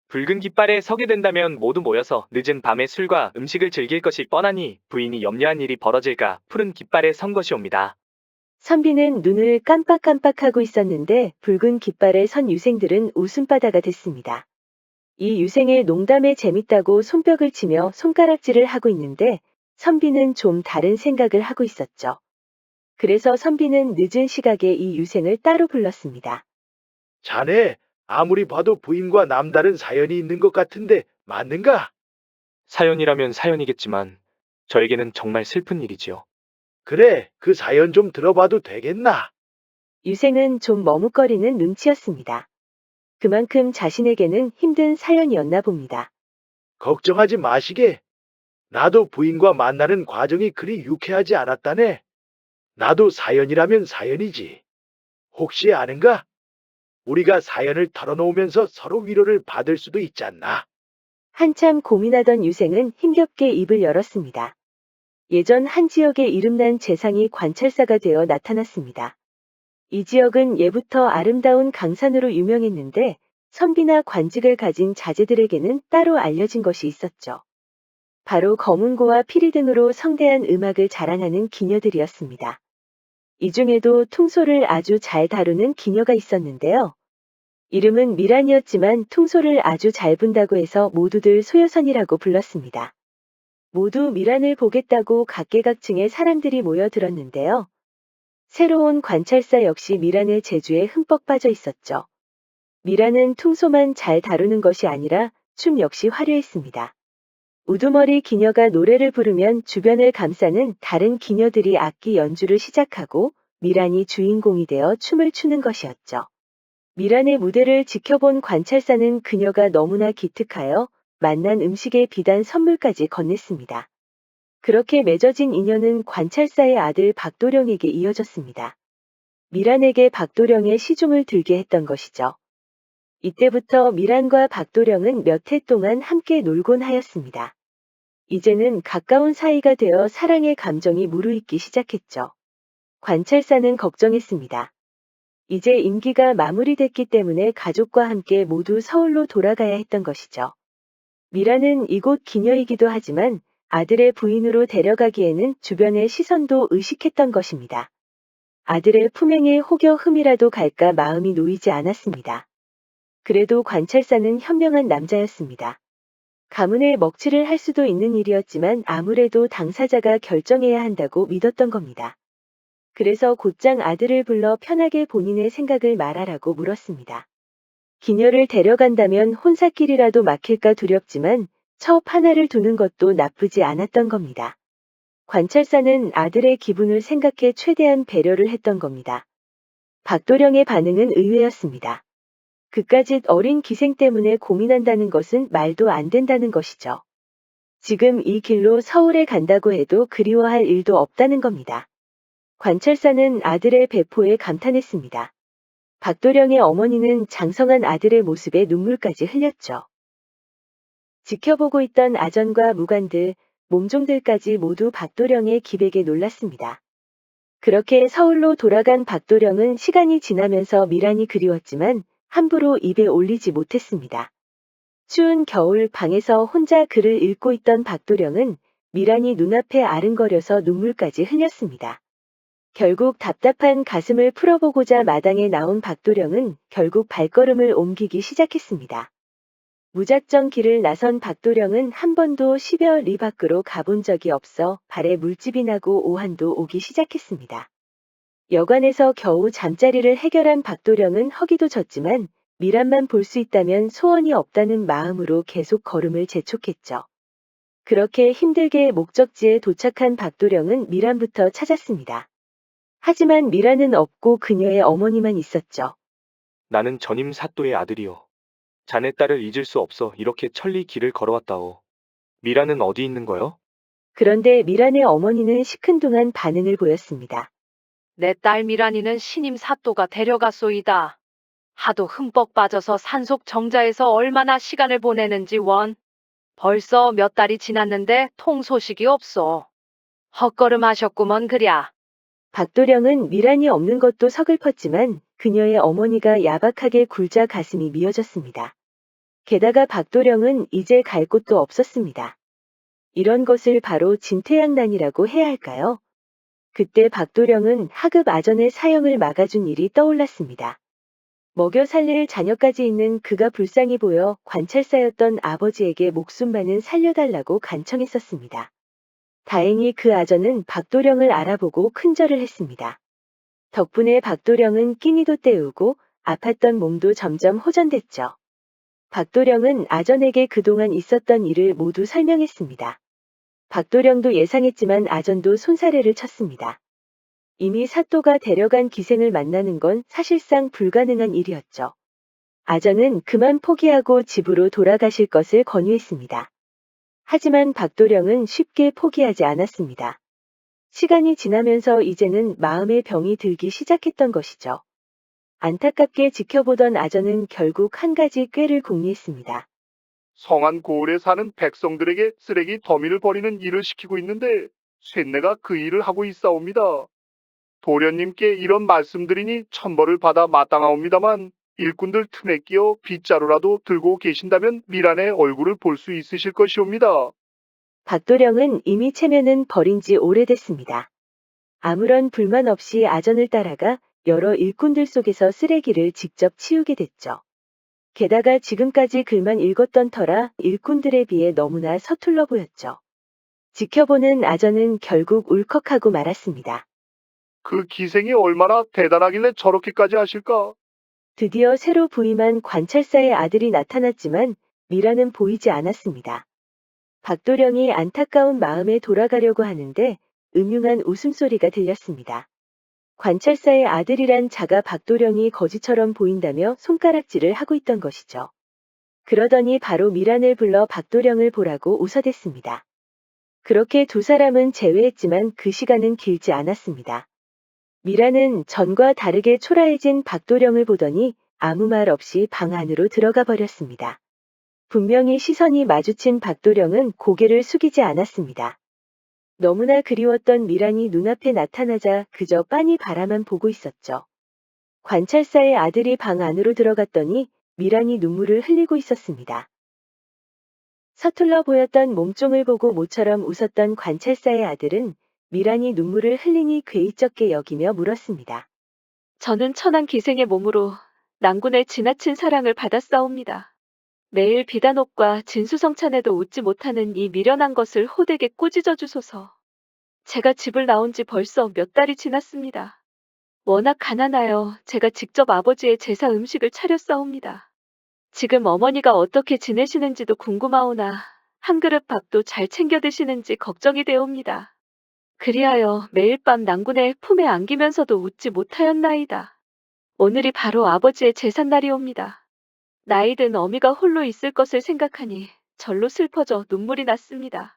붉은 깃발에 서게 된다면 모두 모여서 늦은 밤에 술과 음식을 즐길 것이 뻔하니 부인이 염려한 일이 벌어질까 푸른 깃발에 선 것이옵니다. 선비는 눈을 깜빡깜빡하고 있었는데 붉은 깃발에 선 유생들은 웃음바다가 됐습니다. 이 유생의 농담에 재밌다고 손뼉을 치며 손가락질을 하고 있는데 선비는 좀 다른 생각을 하고 있었죠. 그래서 선비는 늦은 시각에 이 유생을 따로 불렀습니다. 자네, 아무리 봐도 부인과 남다른 사연이 있는 것 같은데 맞는가? 사연이라면 사연이겠지만 저에게는 정말 슬픈 일이지요. 그래, 그 사연 좀 들어봐도 되겠나? 유생은 좀 머뭇거리는 눈치였습니다. 그만큼 자신에게는 힘든 사연이었나 봅니다. 걱정하지 마시게. 나도 부인과 만나는 과정이 그리 유쾌하지 않았다네. 나도 사연이라면 사연이지. 혹시 아는가? 우리가 사연을 털어놓으면서 서로 위로를 받을 수도 있잖아. 한참 고민하던 유생은 힘겹게 입을 열었습니다. 예전 한 지역의 이름난 재상이 관찰사가 되어 나타났습니다. 이 지역은 예부터 아름다운 강산으로 유명했는데 선비나 관직을 가진 자제들에게는 따로 알려진 것이 있었죠. 바로 검은고와 피리 등으로 성대한 음악을 자랑하는 기녀들이었습니다. 이 중에도 퉁소를 아주 잘 다루는 기녀가 있었는데요. 이름은 미란이었지만 퉁소를 아주 잘 분다고 해서 모두들 소여선이라고 불렀습니다. 모두 미란을 보겠다고 각계각층의 사람들이 모여들었는데요. 새로운 관찰사 역시 미란의 재주에 흠뻑 빠져 있었죠. 미란은 퉁소만 잘 다루는 것이 아니라 춤 역시 화려했습니다. 우두머리 기녀가 노래를 부르면 주변을 감싸는 다른 기녀들이 악기 연주를 시작하고 미란이 주인공이 되어 춤을 추는 것이었죠. 미란의 무대를 지켜본 관찰사는 그녀가 너무나 기특하여 만난 음식에 비단 선물까지 건넸습니다. 그렇게 맺어진 인연은 관찰사의 아들 박도령에게 이어졌습니다. 미란에게 박도령의 시중을 들게 했던 것이죠. 이때부터 미란과 박도령은 몇 해 동안 함께 놀곤 하였습니다. 이제는 가까운 사이가 되어 사랑의 감정이 무르익기 시작했죠. 관찰사는 걱정했습니다. 이제 임기가 마무리됐기 때문에 가족과 함께 모두 서울로 돌아가야 했던 것이죠. 미라는 이곳 기녀이기도 하지만 아들의 부인으로 데려가기에는 주변의 시선도 의식했던 것입니다. 아들의 품행에 혹여 흠이라도 갈까 마음이 놓이지 않았습니다. 그래도 관찰사는 현명한 남자였습니다. 가문에 먹칠을 할 수도 있는 일이었지만 아무래도 당사자가 결정해야 한다고 믿었던 겁니다. 그래서 곧장 아들을 불러 편하게 본인의 생각을 말하라고 물었습니다. 기녀를 데려간다면 혼사길이라도 막힐까 두렵지만 처업 하나를 두는 것도 나쁘지 않았던 겁니다. 관찰사는 아들의 기분을 생각해 최대한 배려를 했던 겁니다. 박도령의 반응은 의외였습니다. 그까짓 어린 기생 때문에 고민한다는 것은 말도 안 된다는 것이죠. 지금 이 길로 서울에 간다고 해도 그리워할 일도 없다는 겁니다. 관찰사는 아들의 배포에 감탄했습니다. 박도령의 어머니는 장성한 아들의 모습에 눈물까지 흘렸죠. 지켜보고 있던 아전과 무관들, 몸종들까지 모두 박도령의 기백에 놀랐습니다. 그렇게 서울로 돌아간 박도령은 시간이 지나면서 미란이 그리웠지만 함부로 입에 올리지 못했습니다. 추운 겨울 방에서 혼자 글을 읽고 있던 박도령은 미란이 눈앞에 아른거려서 눈물까지 흘렸습니다. 결국 답답한 가슴을 풀어보고자 마당에 나온 박도령은 결국 발걸음을 옮기기 시작했습니다. 무작정 길을 나선 박도령은 한 번도 10여 리 밖으로 가본 적이 없어 발에 물집이 나고 오한도 오기 시작했습니다. 여관에서 겨우 잠자리를 해결한 박도령은 허기도 졌지만 미란만 볼 수 있다면 소원이 없다는 마음으로 계속 걸음을 재촉했죠. 그렇게 힘들게 목적지에 도착한 박도령은 미란부터 찾았습니다. 하지만 미란은 없고 그녀의 어머니만 있었죠. 나는 전임 사또의 아들이요. 자네 딸을 잊을 수 없어 이렇게 천리 길을 걸어왔다오. 미라는 어디 있는 거요? 그런데 미란의 어머니는 시큰둥한 반응을 보였습니다. 내 딸 미란이는 신임 사또가 데려갔소이다. 하도 흠뻑 빠져서 산속 정자에서 얼마나 시간을 보내는지 원. 벌써 몇 달이 지났는데 통 소식이 없어. 헛걸음하셨구먼 그랴. 박도령은 미란이 없는 것도 서글펐지만 그녀의 어머니가 야박하게 굴자 가슴이 미어졌습니다. 게다가 박도령은 이제 갈 곳도 없었습니다. 이런 것을 바로 진퇴양난이라고 해야 할까요? 그때 박도령은 하급 아전의 사형을 막아준 일이 떠올랐습니다. 먹여 살릴 자녀까지 있는 그가 불쌍히 보여 관찰사였던 아버지에게 목숨만은 살려달라고 간청했었습니다. 다행히 그 아전은 박도령을 알아보고 큰절을 했습니다. 덕분에 박도령은 끼니도 때우고 아팠던 몸도 점점 호전됐죠. 박도령은 아전에게 그동안 있었던 일을 모두 설명했습니다. 박도령도 예상했지만 아전도 손사래를 쳤습니다. 이미 사또가 데려간 기생을 만나는 건 사실상 불가능한 일이었죠. 아전은 그만 포기하고 집으로 돌아가실 것을 권유했습니다. 하지만 박도령은 쉽게 포기하지 않았습니다. 시간이 지나면서 이제는 마음의 병이 들기 시작했던 것이죠. 안타깝게 지켜보던 아전은 결국 한 가지 꾀를 궁리했습니다. 성안 고을에 사는 백성들에게 쓰레기 더미를 버리는 일을 시키고 있는데 쇳내가 그 일을 하고 있사옵니다. 도련님께 이런 말씀드리니 천벌을 받아 마땅하옵니다만 일꾼들 틈에 끼어 빗자루라도 들고 계신다면 미란의 얼굴을 볼 수 있으실 것이옵니다. 박도령은 이미 체면은 버린 지 오래됐습니다. 아무런 불만 없이 아전을 따라가 여러 일꾼들 속에서 쓰레기를 직접 치우게 됐죠. 게다가 지금까지 글만 읽었던 터라 일꾼들에 비해 너무나 서툴러 보였죠. 지켜보는 아전은 결국 울컥하고 말았습니다. 그 기생이 얼마나 대단하길래 저렇게까지 하실까? 드디어 새로 부임한 관찰사의 아들이 나타났지만 미라는 보이지 않았습니다. 박도령이 안타까운 마음에 돌아가려고 하는데 음흉한 웃음소리가 들렸습니다. 관찰사의 아들이란 자가 박도령이 거지처럼 보인다며 손가락질을 하고 있던 것이죠. 그러더니 바로 미란을 불러 박도령을 보라고 웃어댔습니다. 그렇게 두 사람은 재회했지만 그 시간은 길지 않았습니다. 미라는 전과 다르게 초라해진 박도령을 보더니 아무 말 없이 방 안으로 들어가 버렸습니다. 분명히 시선이 마주친 박도령은 고개를 숙이지 않았습니다. 너무나 그리웠던 미란이 눈앞에 나타나자 그저 빤히 바라만 보고 있었죠. 관찰사의 아들이 방 안으로 들어갔더니 미란이 눈물을 흘리고 있었습니다. 서툴러 보였던 몸종을 보고 모처럼 웃었던 관찰사의 아들은 미란이 눈물을 흘리니 괴이쩍게 여기며 물었습니다. 저는 천한 기생의 몸으로 낭군의 지나친 사랑을 받았사옵니다. 매일 비단옥과 진수성찬에도 웃지 못하는 이 미련한 것을 호되게 꾸짖어 주소서. 제가 집을 나온 지 벌써 몇 달이 지났습니다. 워낙 가난하여 제가 직접 아버지의 제사 음식을 차렸사옵니다. 지금 어머니가 어떻게 지내시는지도 궁금하오나 한 그릇 밥도 잘 챙겨 드시는지 걱정이 되옵니다. 그리하여 매일 밤 낭군의 품에 안기면서도 웃지 못하였나이다. 오늘이 바로 아버지의 제삿날이옵니다. 나이든 어미가 홀로 있을 것을 생각하니 절로 슬퍼져 눈물이 났습니다.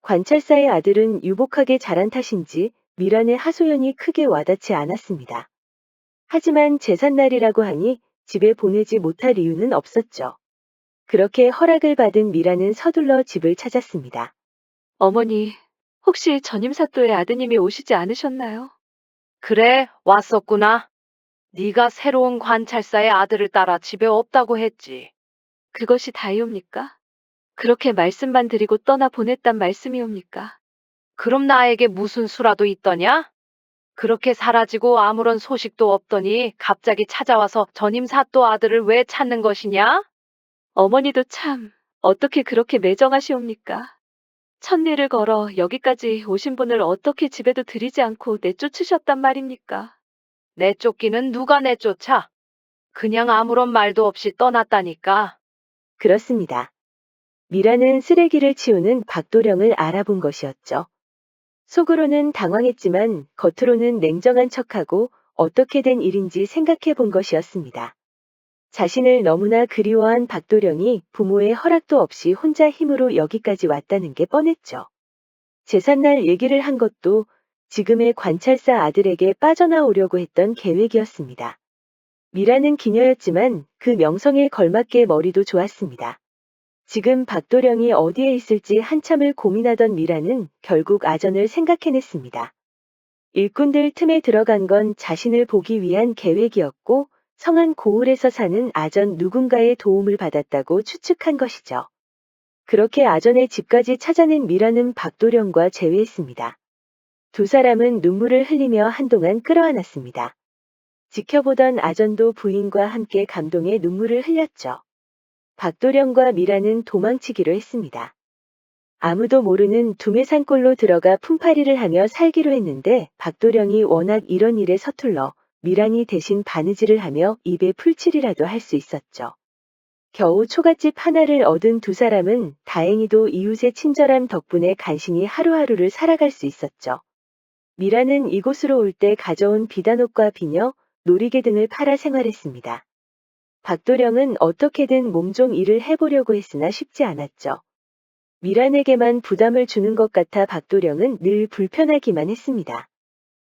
관찰사의 아들은 유복하게 자란 탓인지 미란의 하소연이 크게 와닿지 않았습니다. 하지만 제삿날이라고 하니 집에 보내지 못할 이유는 없었죠. 그렇게 허락을 받은 미란은 서둘러 집을 찾았습니다. 어머니, 혹시 전임사또의 아드님이 오시지 않으셨나요? 그래, 왔었구나. 네가 새로운 관찰사의 아들을 따라 집에 없다고 했지. 그것이 다이옵니까? 그렇게 말씀만 드리고 떠나 보냈단 말씀이옵니까? 그럼 나에게 무슨 수라도 있더냐? 그렇게 사라지고 아무런 소식도 없더니 갑자기 찾아와서 전임 사또 아들을 왜 찾는 것이냐? 어머니도 참, 어떻게 그렇게 매정하시옵니까? 천리를 걸어 여기까지 오신 분을 어떻게 집에도 들이지 않고 내쫓으셨단 말입니까? 내쫓기는 누가 내쫓아? 그냥 아무런 말도 없이 떠났다니까. 그렇습니다. 미라는 쓰레기를 치우는 박도령을 알아본 것이었죠. 속으로는 당황했지만 겉으로는 냉정한 척하고 어떻게 된 일인지 생각해 본 것이었습니다. 자신을 너무나 그리워한 박도령이 부모의 허락도 없이 혼자 힘으로 여기까지 왔다는 게 뻔했죠. 제삿날 얘기를 한 것도 지금의 관찰사 아들에게 빠져나오려고 했던 계획이었습니다. 미라는 기녀였지만 그 명성에 걸맞게 머리도 좋았습니다. 지금 박도령이 어디에 있을지 한참을 고민하던 미라는 결국 아전을 생각해냈습니다. 일꾼들 틈에 들어간 건 자신을 보기 위한 계획이었고 성안 고을에서 사는 아전 누군가의 도움을 받았다고 추측한 것이죠. 그렇게 아전의 집까지 찾아낸 미라는 박도령과 재회했습니다. 두 사람은 눈물을 흘리며 한동안 끌어안았습니다. 지켜보던 아전도 부인과 함께 감동의 눈물을 흘렸죠. 박도령과 미라는 도망치기로 했습니다. 아무도 모르는 두메산골로 들어가 품팔이를 하며 살기로 했는데 박도령이 워낙 이런 일에 서툴러 미란이 대신 바느질을 하며 입에 풀칠이라도 할 수 있었죠. 겨우 초가집 하나를 얻은 두 사람은 다행히도 이웃의 친절함 덕분에 간신히 하루하루를 살아갈 수 있었죠. 미라는 이곳으로 올 때 가져온 비단옷과 비녀, 놀이개 등을 팔아 생활했습니다. 박도령은 어떻게든 몸종 일을 해보려고 했으나 쉽지 않았죠. 미란에게만 부담을 주는 것 같아 박도령은 늘 불편하기만 했습니다.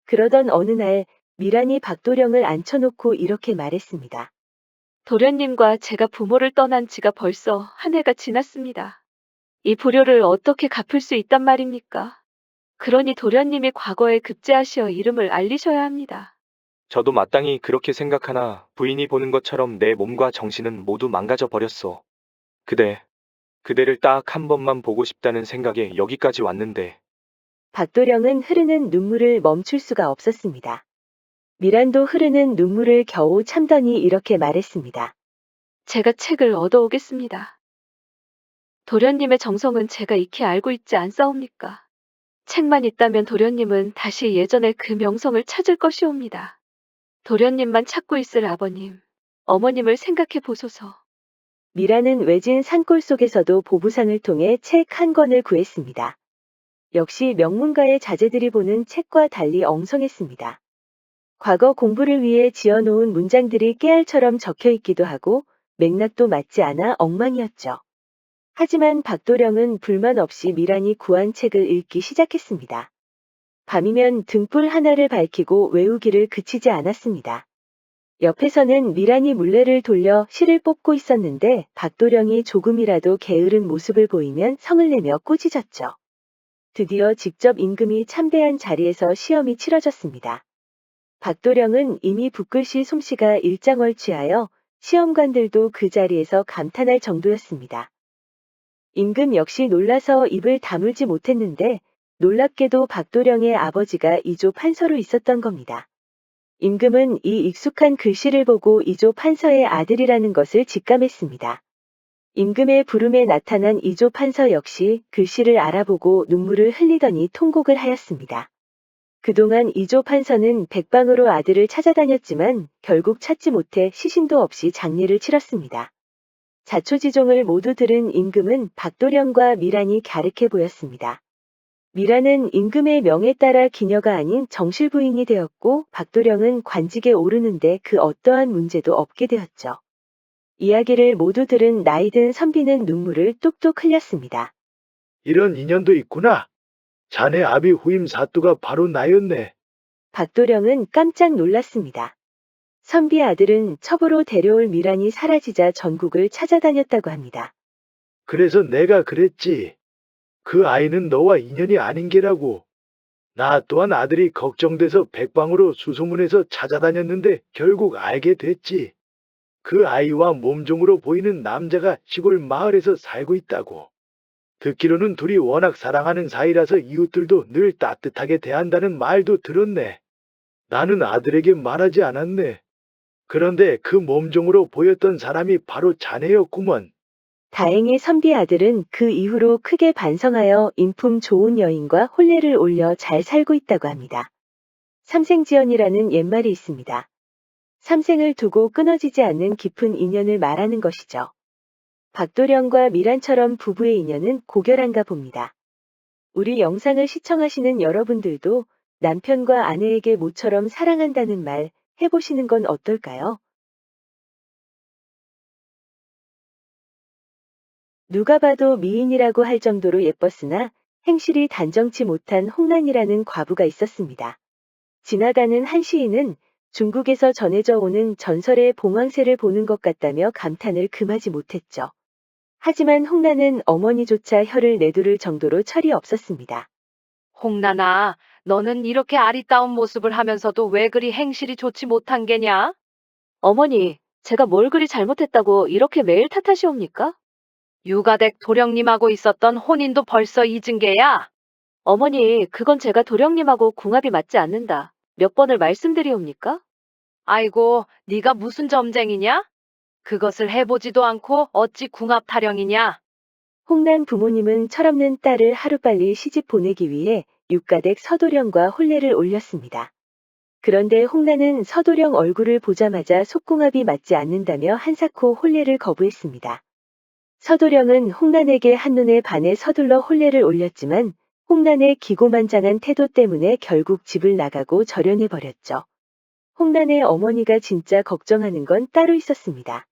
그러던 어느 날 미란이 박도령을 앉혀놓고 이렇게 말했습니다. 도련님과 제가 부모를 떠난 지가 벌써 한 해가 지났습니다. 이 불효를 어떻게 갚을 수 있단 말입니까? 그러니 도련님이 과거에 급제하시어 이름을 알리셔야 합니다. 저도 마땅히 그렇게 생각하나 부인이 보는 것처럼 내 몸과 정신은 모두 망가져 버렸소. 그대를 딱 한 번만 보고 싶다는 생각에 여기까지 왔는데. 박도령은 흐르는 눈물을 멈출 수가 없었습니다. 미란도 흐르는 눈물을 겨우 참더니 이렇게 말했습니다. 제가 책을 얻어오겠습니다. 도련님의 정성은 제가 익히 알고 있지 않사옵니까? 책만 있다면 도련님은 다시 예전의 그 명성을 찾을 것이옵니다. 도련님만 찾고 있을 아버님, 어머님을 생각해 보소서. 미라는 외진 산골 속에서도 보부상을 통해 책 한 권을 구했습니다. 역시 명문가의 자제들이 보는 책과 달리 엉성했습니다. 과거 공부를 위해 지어놓은 문장들이 깨알처럼 적혀 있기도 하고 맥락도 맞지 않아 엉망이었죠. 하지만 박도령은 불만 없이 미란이 구한 책을 읽기 시작했습니다. 밤이면 등불 하나를 밝히고 외우기를 그치지 않았습니다. 옆에서는 미란이 물레를 돌려 실을 뽑고 있었는데 박도령이 조금이라도 게으른 모습을 보이면 성을 내며 꾸짖었죠. 드디어 직접 임금이 참배한 자리에서 시험이 치러졌습니다. 박도령은 이미 붓글씨 솜씨가 일장월취하여 시험관들도 그 자리에서 감탄할 정도였습니다. 임금 역시 놀라서 입을 다물지 못했는데 놀랍게도 박도령의 아버지가 이조 판서로 있었던 겁니다. 임금은 이 익숙한 글씨를 보고 이조 판서의 아들이라는 것을 직감했습니다. 임금의 부름에 나타난 이조 판서 역시 글씨를 알아보고 눈물을 흘리더니 통곡을 하였습니다. 그동안 이조 판서는 백방으로 아들을 찾아다녔지만 결국 찾지 못해 시신도 없이 장례를 치렀습니다. 자초지종을 모두 들은 임금은 박도령과 미란이 갸륵해 보였습니다. 미란은 임금의 명에 따라 기녀가 아닌 정실부인이 되었고 박도령은 관직에 오르는데 그 어떠한 문제도 없게 되었죠. 이야기를 모두 들은 나이든 선비는 눈물을 뚝뚝 흘렸습니다. 이런 인연도 있구나. 자네 아비 후임 사또가 바로 나였네. 박도령은 깜짝 놀랐습니다. 선비 아들은 첩으로 데려올 미란이 사라지자 전국을 찾아다녔다고 합니다. 그래서 내가 그랬지. 그 아이는 너와 인연이 아닌 게라고. 나 또한 아들이 걱정돼서 백방으로 수소문해서 찾아다녔는데 결국 알게 됐지. 그 아이와 몸종으로 보이는 남자가 시골 마을에서 살고 있다고. 듣기로는 둘이 워낙 사랑하는 사이라서 이웃들도 늘 따뜻하게 대한다는 말도 들었네. 나는 아들에게 말하지 않았네. 그런데 그 몸종으로 보였던 사람이 바로 자네였구먼. 다행히 선비 아들은 그 이후로 크게 반성하여 인품 좋은 여인과 혼례를 올려 잘 살고 있다고 합니다. 삼생지연이라는 옛말이 있습니다. 삼생을 두고 끊어지지 않는 깊은 인연을 말하는 것이죠. 박도령과 미란처럼 부부의 인연은 고결한가 봅니다. 우리 영상을 시청하시는 여러분들도 남편과 아내에게 모처럼 사랑한다는 말 해보시는 건 어떨까요? 누가 봐도 미인이라고 할 정도로 예뻤으나 행실이 단정치 못한 홍란이라는 과부가 있었습니다. 지나가는 한 시인은 중국에서 전해져 오는 전설의 봉황새를 보는 것 같다며 감탄을 금하지 못했죠. 하지만 홍란은 어머니조차 혀를 내두를 정도로 철이 없었습니다. 홍란아, 너는 이렇게 아리따운 모습을 하면서도 왜 그리 행실이 좋지 못한 게냐? 어머니, 제가 뭘 그리 잘못했다고 이렇게 매일 탓하시옵니까? 유가댁 도령님하고 있었던 혼인도 벌써 잊은 게야? 어머니, 그건 제가 도령님하고 궁합이 맞지 않는다. 몇 번을 말씀드리옵니까? 아이고, 네가 무슨 점쟁이냐? 그것을 해보지도 않고 어찌 궁합 타령이냐? 홍란 부모님은 철없는 딸을 하루빨리 시집 보내기 위해 육가댁 서도령과 혼례를 올렸습니다. 그런데 홍란은 서도령 얼굴을 보자마자 속궁합이 맞지 않는다며 한사코 혼례를 거부했습니다. 서도령은 홍란에게 한눈에 반해 서둘러 혼례를 올렸지만 홍란의 기고만장한 태도 때문에 결국 집을 나가고 절연해버렸죠. 홍란의 어머니가 진짜 걱정하는 건 따로 있었습니다.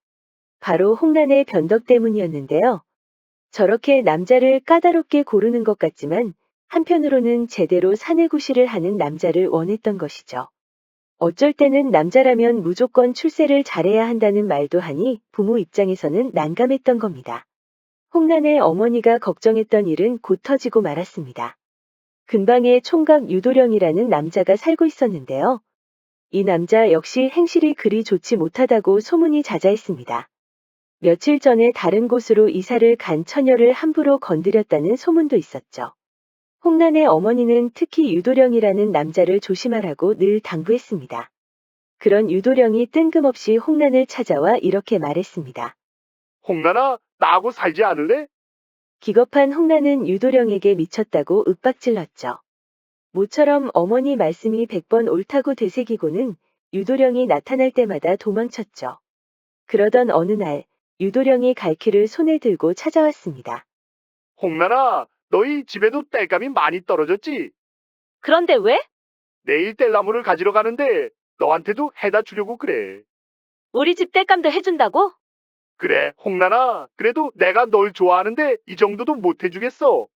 바로 홍란의 변덕 때문이었는데요. 저렇게 남자를 까다롭게 고르는 것 같지만 한편으로는 제대로 사내구실을 하는 남자를 원했던 것이죠. 어쩔 때는 남자라면 무조건 출세를 잘해야 한다는 말도 하니 부모 입장에서는 난감했던 겁니다. 홍란의 어머니가 걱정했던 일은 곧 터지고 말았습니다. 근방에 총각 유도령이라는 남자가 살고 있었는데요. 이 남자 역시 행실이 그리 좋지 못하다고 소문이 자자했습니다. 며칠 전에 다른 곳으로 이사를 간 처녀를 함부로 건드렸다는 소문도 있었죠. 홍란의 어머니는 특히 유도령이라는 남자를 조심하라고 늘 당부했습니다. 그런 유도령이 뜬금없이 홍란을 찾아와 이렇게 말했습니다. 홍란아, 나하고 살지 않을래? 기겁한 홍란은 유도령에게 미쳤다고 윽박질렀죠. 모처럼 어머니 말씀이 100번 옳다고 되새기고는 유도령이 나타날 때마다 도망쳤죠. 그러던 어느 날 유도령이 갈퀴를 손에 들고 찾아왔습니다. 홍란아, 너희 집에도 땔감이 많이 떨어졌지? 그런데 왜? 내일 뗄나무를 가지러 가는데 너한테도 해다 주려고 그래. 우리 집 땔감도 해준다고? 그래, 홍란아. 그래도 내가 널 좋아하는데 이 정도도 못 해주겠어.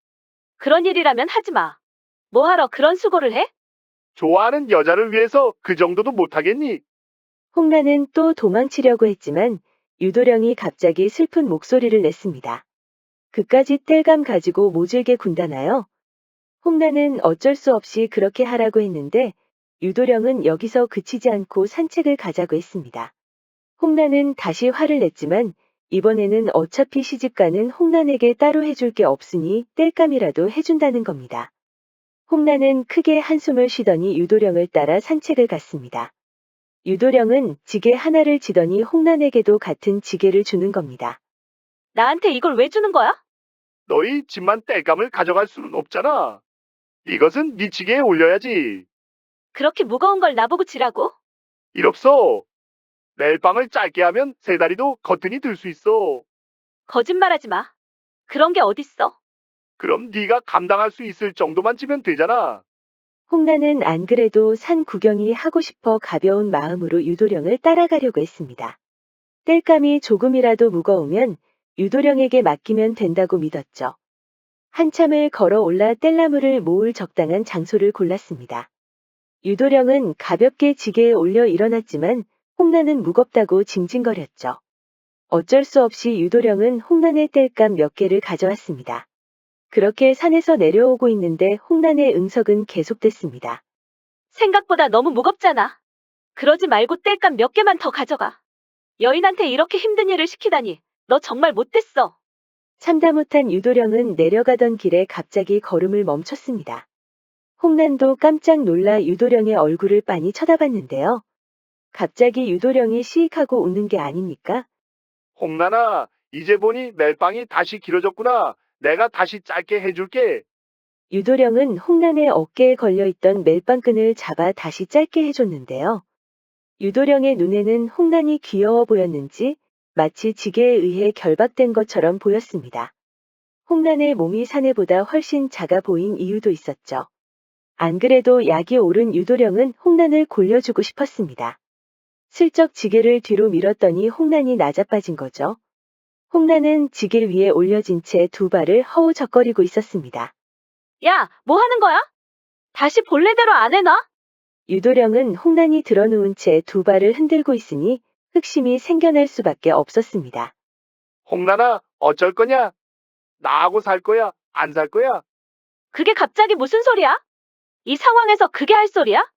그런 일이라면 하지 마. 뭐하러 그런 수고를 해? 좋아하는 여자를 위해서 그 정도도 못하겠니? 홍나는 또 도망치려고 했지만 유도령이 갑자기 슬픈 목소리를 냈습니다. 그까지 땔감 가지고 모질게 군다나요? 홍나는 어쩔 수 없이 그렇게 하라고 했는데 유도령은 여기서 그치지 않고 산책을 가자고 했습니다. 홍나는 다시 화를 냈지만 이번에는 어차피 시집가는 홍난에게 따로 해줄 게 없으니 땔감이라도 해준다는 겁니다. 홍나는 크게 한숨을 쉬더니 유도령을 따라 산책을 갔습니다. 유도령은 지게 하나를 지더니 홍난에게도 같은 지게를 주는 겁니다. 나한테 이걸 왜 주는 거야? 너희 집만 땔감을 가져갈 수는 없잖아. 이것은 네 지게에 올려야지. 그렇게 무거운 걸 나보고 지라고? 이롭소. 멜빵을 짧게 하면 세 다리도 거뜬히 들 수 있어. 거짓말하지 마. 그런 게 어딨어? 그럼 네가 감당할 수 있을 정도만 지면 되잖아. 홍나는 안 그래도 산 구경이 하고 싶어 가벼운 마음으로 유도령을 따라가려고 했습니다. 땔감이 조금이라도 무거우면 유도령에게 맡기면 된다고 믿었죠. 한참을 걸어 올라 뗄나무를 모을 적당한 장소를 골랐습니다. 유도령은 가볍게 지게에 올려 일어났지만 홍나는 무겁다고 징징거렸죠. 어쩔 수 없이 유도령은 홍난의 땔감 몇 개를 가져왔습니다. 그렇게 산에서 내려오고 있는데 홍난의 응석은 계속됐습니다. 생각보다 너무 무겁잖아. 그러지 말고 땔감 몇 개만 더 가져가. 여인한테 이렇게 힘든 일을 시키다니. 너 정말 못됐어. 참다 못한 유도령은 내려가던 길에 갑자기 걸음을 멈췄습니다. 홍난도 깜짝 놀라 유도령의 얼굴을 빤히 쳐다봤는데요. 갑자기 유도령이 시익하고 웃는 게 아닙니까? 홍나나, 이제 보니 멜빵이 다시 길어졌구나. 내가 다시 짧게 해줄게. 유도령은 홍난의 어깨에 걸려있던 멜빵끈을 잡아 다시 짧게 해줬는데요. 유도령의 눈에는 홍난이 귀여워 보였는지 마치 지게에 의해 결박된 것처럼 보였습니다. 홍난의 몸이 사내보다 훨씬 작아 보인 이유도 있었죠. 안 그래도 약이 오른 유도령은 홍난을 골려주고 싶었습니다. 슬쩍 지게를 뒤로 밀었더니 홍난이 낮아빠진 거죠. 홍난은 지게 위에 올려진 채 두 발을 허우적거리고 있었습니다. 야, 뭐 하는 거야? 다시 본래대로 안 해놔? 유도령은 홍난이 드러누운 채 두 발을 흔들고 있으니 흑심이 생겨날 수밖에 없었습니다. 홍나나, 어쩔 거냐? 나하고 살 거야? 안 살 거야? 그게 갑자기 무슨 소리야? 이 상황에서 그게 할 소리야?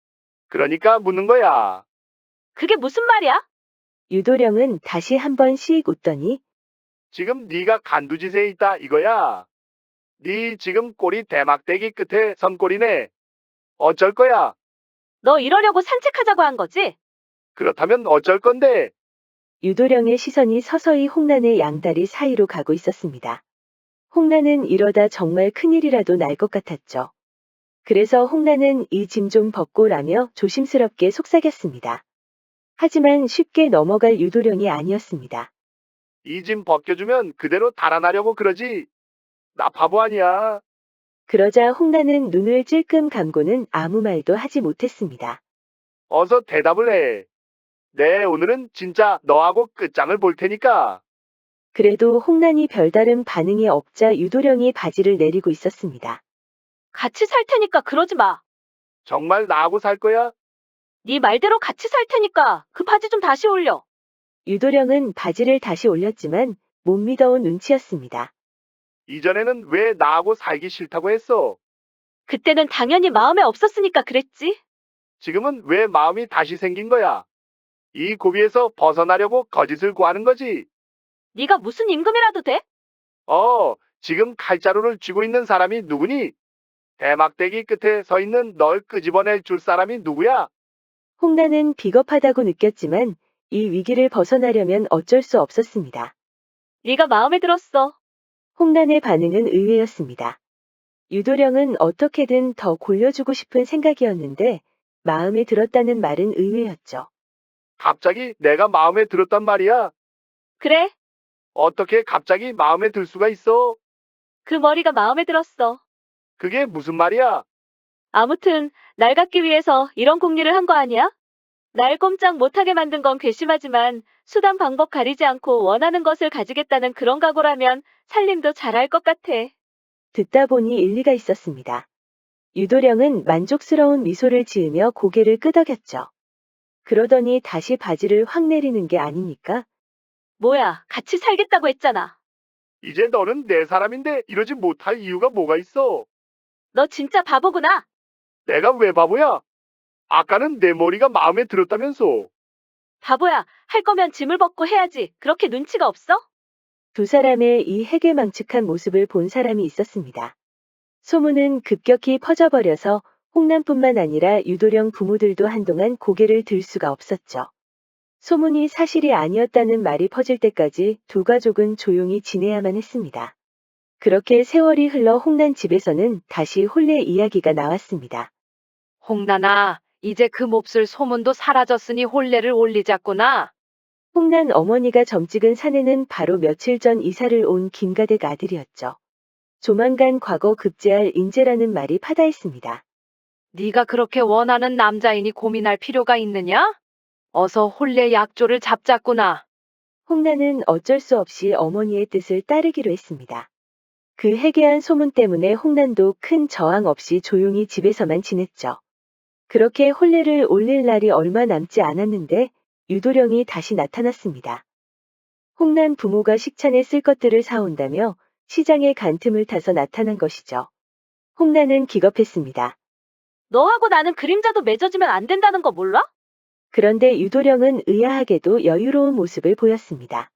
그러니까 묻는 거야. 그게 무슨 말이야? 유도령은 다시 한번 씩 웃더니 지금 네가 간두짓에 있다 이거야. 네 지금 꼬리 대막대기 끝에 선 꼬리네. 어쩔 거야? 너 이러려고 산책하자고 한 거지? 그렇다면 어쩔 건데? 유도령의 시선이 서서히 홍난의 양다리 사이로 가고 있었습니다. 홍난은 이러다 정말 큰일이라도 날 것 같았죠. 그래서 홍난은 이 짐 좀 벗고 라며 조심스럽게 속삭였습니다. 하지만 쉽게 넘어갈 유도령이 아니었습니다. 이 짐 벗겨주면 그대로 달아나려고 그러지. 나 바보 아니야. 그러자 홍난은 눈을 찔끔 감고는 아무 말도 하지 못했습니다. 어서 대답을 해. 네, 오늘은 진짜 너하고 끝장을 볼 테니까. 그래도 홍난이 별다른 반응이 없자 유도령이 바지를 내리고 있었습니다. 같이 살 테니까 그러지 마. 정말 나하고 살 거야? 네 말대로 같이 살 테니까 그 바지 좀 다시 올려. 유도령은 바지를 다시 올렸지만 못 믿어온 눈치였습니다. 이전에는 왜 나하고 살기 싫다고 했어? 그때는 당연히 마음에 없었으니까 그랬지. 지금은 왜 마음이 다시 생긴 거야? 이 고비에서 벗어나려고 거짓을 구하는 거지. 네가 무슨 임금이라도 돼? 지금 칼자루를 쥐고 있는 사람이 누구니? 대막대기 끝에 서 있는 널 끄집어낼 줄 사람이 누구야? 홍난은 비겁하다고 느꼈지만 이 위기를 벗어나려면 어쩔 수 없었습니다. 네가 마음에 들었어. 홍난의 반응은 의외였습니다. 유도령은 어떻게든 더 골려주고 싶은 생각이었는데 마음에 들었다는 말은 의외였죠. 갑자기 내가 마음에 들었단 말이야? 그래, 어떻게 갑자기 마음에 들 수가 있어? 그 머리가 마음에 들었어. 그게 무슨 말이야? 아무튼 날 갖기 위해서 이런 공리를 한 거 아니야? 날 꼼짝 못하게 만든 건 괘씸하지만 수단 방법 가리지 않고 원하는 것을 가지겠다는 그런 각오라면 살림도 잘할 것 같아. 듣다 보니 일리가 있었습니다. 유도령은 만족스러운 미소를 지으며 고개를 끄덕였죠. 그러더니 다시 바지를 확 내리는 게 아닙니까? 뭐야, 같이 살겠다고 했잖아. 이제 너는 내 사람인데 이러지 못할 이유가 뭐가 있어? 너 진짜 바보구나. 내가 왜 바보야? 아까는 내 머리가 마음에 들었다면서. 바보야, 할 거면 짐을 벗고 해야지. 그렇게 눈치가 없어? 두 사람의 이 해괴망측한 모습을 본 사람이 있었습니다. 소문은 급격히 퍼져버려서 홍남뿐만 아니라 유도령 부모들도 한동안 고개를 들 수가 없었죠. 소문이 사실이 아니었다는 말이 퍼질 때까지 두 가족은 조용히 지내야만 했습니다. 그렇게 세월이 흘러 홍난 집에서는 다시 혼례 이야기가 나왔습니다. 홍란아, 이제 그 몹쓸 소문도 사라졌으니 혼례를 올리자꾸나. 홍난 어머니가 점찍은 사내는 바로 며칠 전 이사를 온 김가댁 아들이었죠. 조만간 과거 급제할 인재라는 말이 파다했습니다. 네가 그렇게 원하는 남자이니 고민할 필요가 있느냐? 어서 혼례 약조를 잡자꾸나. 홍난은 어쩔 수 없이 어머니의 뜻을 따르기로 했습니다. 그 해괴한 소문 때문에 홍난도 큰 저항 없이 조용히 집에서만 지냈죠. 그렇게 혼례를 올릴 날이 얼마 남지 않았는데 유도령이 다시 나타났습니다. 홍난 부모가 식찬에 쓸 것들을 사온다며 시장에 간 틈을 타서 나타난 것이죠. 홍난은 기겁했습니다. 너하고 나는 그림자도 맺어지면 안 된다는 거 몰라? 그런데 유도령은 의아하게도 여유로운 모습을 보였습니다.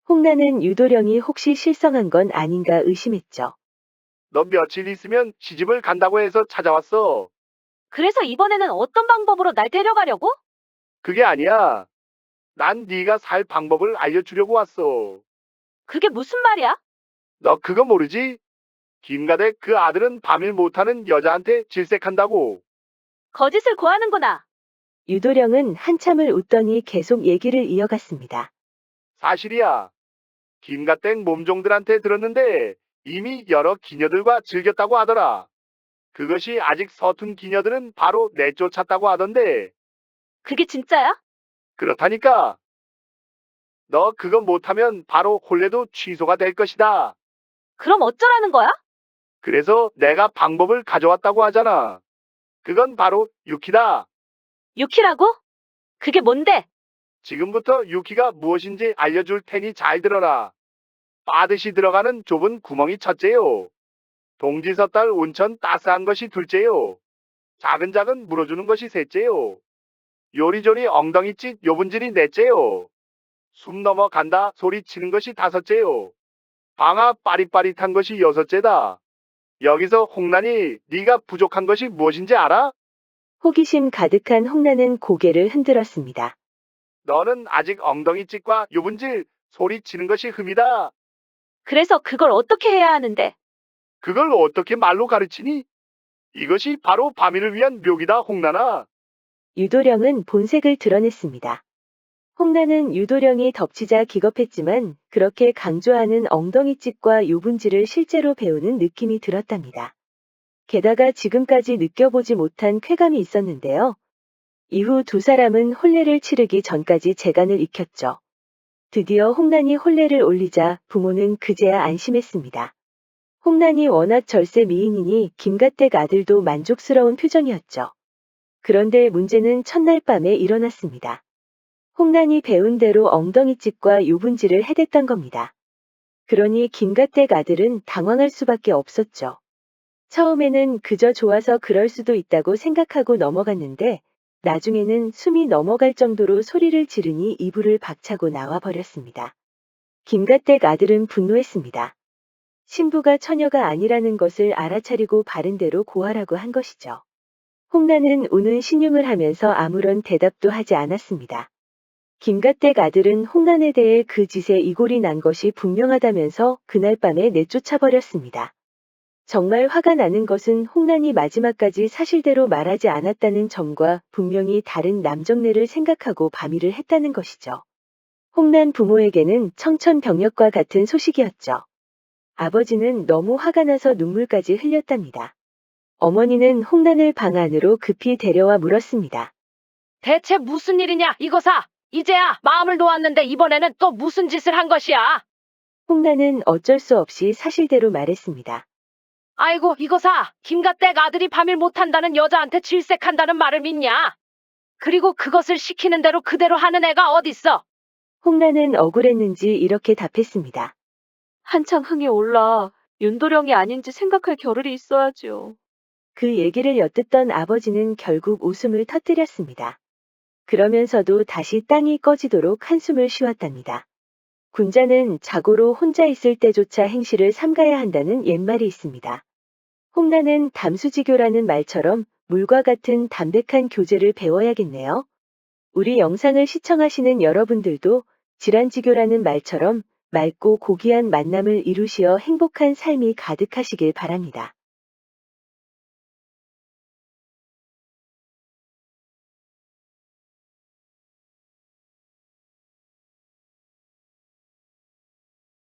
홍난은 유도령이 혹시 실성한 건 아닌가 의심했죠. 너 며칠 있으면 시집을 간다고 해서 찾아왔어. 그래서 이번에는 어떤 방법으로 날 데려가려고? 그게 아니야. 난 네가 살 방법을 알려주려고 왔어. 그게 무슨 말이야? 너 그거 모르지? 김가댁 그 아들은 밤일 못하는 여자한테 질색한다고. 거짓을 고하는구나. 유도령은 한참을 웃더니 계속 얘기를 이어갔습니다. 사실이야. 김가댁 몸종들한테 들었는데 이미 여러 기녀들과 즐겼다고 하더라. 그것이 아직 서툰 기녀들은 바로 내쫓았다고 하던데. 그게 진짜야? 그렇다니까. 너 그거 못하면 바로 혼례도 취소가 될 것이다. 그럼 어쩌라는 거야? 그래서 내가 방법을 가져왔다고 하잖아. 그건 바로 유키다. 유키라고? 그게 뭔데? 지금부터 유키가 무엇인지 알려줄 테니 잘 들어라. 빠듯이 들어가는 좁은 구멍이 첫째요. 동지섣달 온천 따스한 것이 둘째요. 작은 물어주는 것이 셋째요. 요리조리 엉덩이짓 요분질이 넷째요. 숨 넘어간다 소리 치는 것이 다섯째요. 방아 빠릿빠릿한 것이 여섯째다. 여기서 홍난이 네가 부족한 것이 무엇인지 알아? 호기심 가득한 홍난은 고개를 흔들었습니다. 너는 아직 엉덩이짓과 요분질 소리 치는 것이 흠이다. 그래서 그걸 어떻게 해야 하는데? 그걸 어떻게 말로 가르치니? 이것이 바로 밤이를 위한 묘기다, 홍난아. 유도령은 본색을 드러냈습니다. 홍난은 유도령이 덮치자 기겁했지만 그렇게 강조하는 엉덩이짓과 요분질을 실제로 배우는 느낌이 들었답니다. 게다가 지금까지 느껴보지 못한 쾌감이 있었는데요. 이후 두 사람은 혼례를 치르기 전까지 재간을 익혔죠. 드디어 홍난이 혼례를 올리자 부모는 그제야 안심했습니다. 홍난이 워낙 절세 미인이니 김가댁 아들도 만족스러운 표정이었죠. 그런데 문제는 첫날 밤에 일어났습니다. 홍난이 배운 대로 엉덩이짓과 요분질을 해댔던 겁니다. 그러니 김가댁 아들은 당황할 수밖에 없었죠. 처음에는 그저 좋아서 그럴 수도 있다고 생각하고 넘어갔는데 나중에는 숨이 넘어갈 정도로 소리를 지르니 이불을 박차고 나와버렸습니다. 김가댁 아들은 분노했습니다. 신부가 처녀가 아니라는 것을 알아차리고 바른대로 고하라고 한 것이죠. 홍난은 우는 신용을 하면서 아무런 대답도 하지 않았습니다. 김가댁 아들은 홍난에 대해 그 짓에 이골이 난 것이 분명하다면서 그날 밤에 내쫓아버렸습니다. 정말 화가 나는 것은 홍난이 마지막까지 사실대로 말하지 않았다는 점과 분명히 다른 남정네를 생각하고 밤일을 했다는 것이죠. 홍난 부모에게는 청천벽력과 같은 소식이었죠. 아버지는 너무 화가 나서 눈물까지 흘렸답니다. 어머니는 홍난을 방 안으로 급히 데려와 물었습니다. 대체 무슨 일이냐, 이거사! 이제야 마음을 놓았는데 이번에는 또 무슨 짓을 한 것이야? 홍난은 어쩔 수 없이 사실대로 말했습니다. 아이고, 이거사. 김가댁 아들이 밤일 못한다는 여자한테 질색한다는 말을 믿냐? 그리고 그것을 시키는 대로 그대로 하는 애가 어딨어? 홍란은 억울했는지 이렇게 답했습니다. 한창 흥이 올라 윤도령이 아닌지 생각할 겨를이 있어야지요. 그 얘기를 엿듣던 아버지는 결국 웃음을 터뜨렸습니다. 그러면서도 다시 땅이 꺼지도록 한숨을 쉬었답니다. 군자는 자고로 혼자 있을 때조차 행실을 삼가야 한다는 옛말이 있습니다. 홍란은 담수지교라는 말처럼 물과 같은 담백한 교제를 배워야겠네요. 우리 영상을 시청하시는 여러분들도 질환지교라는 말처럼 맑고 고귀한 만남을 이루시어 행복한 삶이 가득하시길 바랍니다.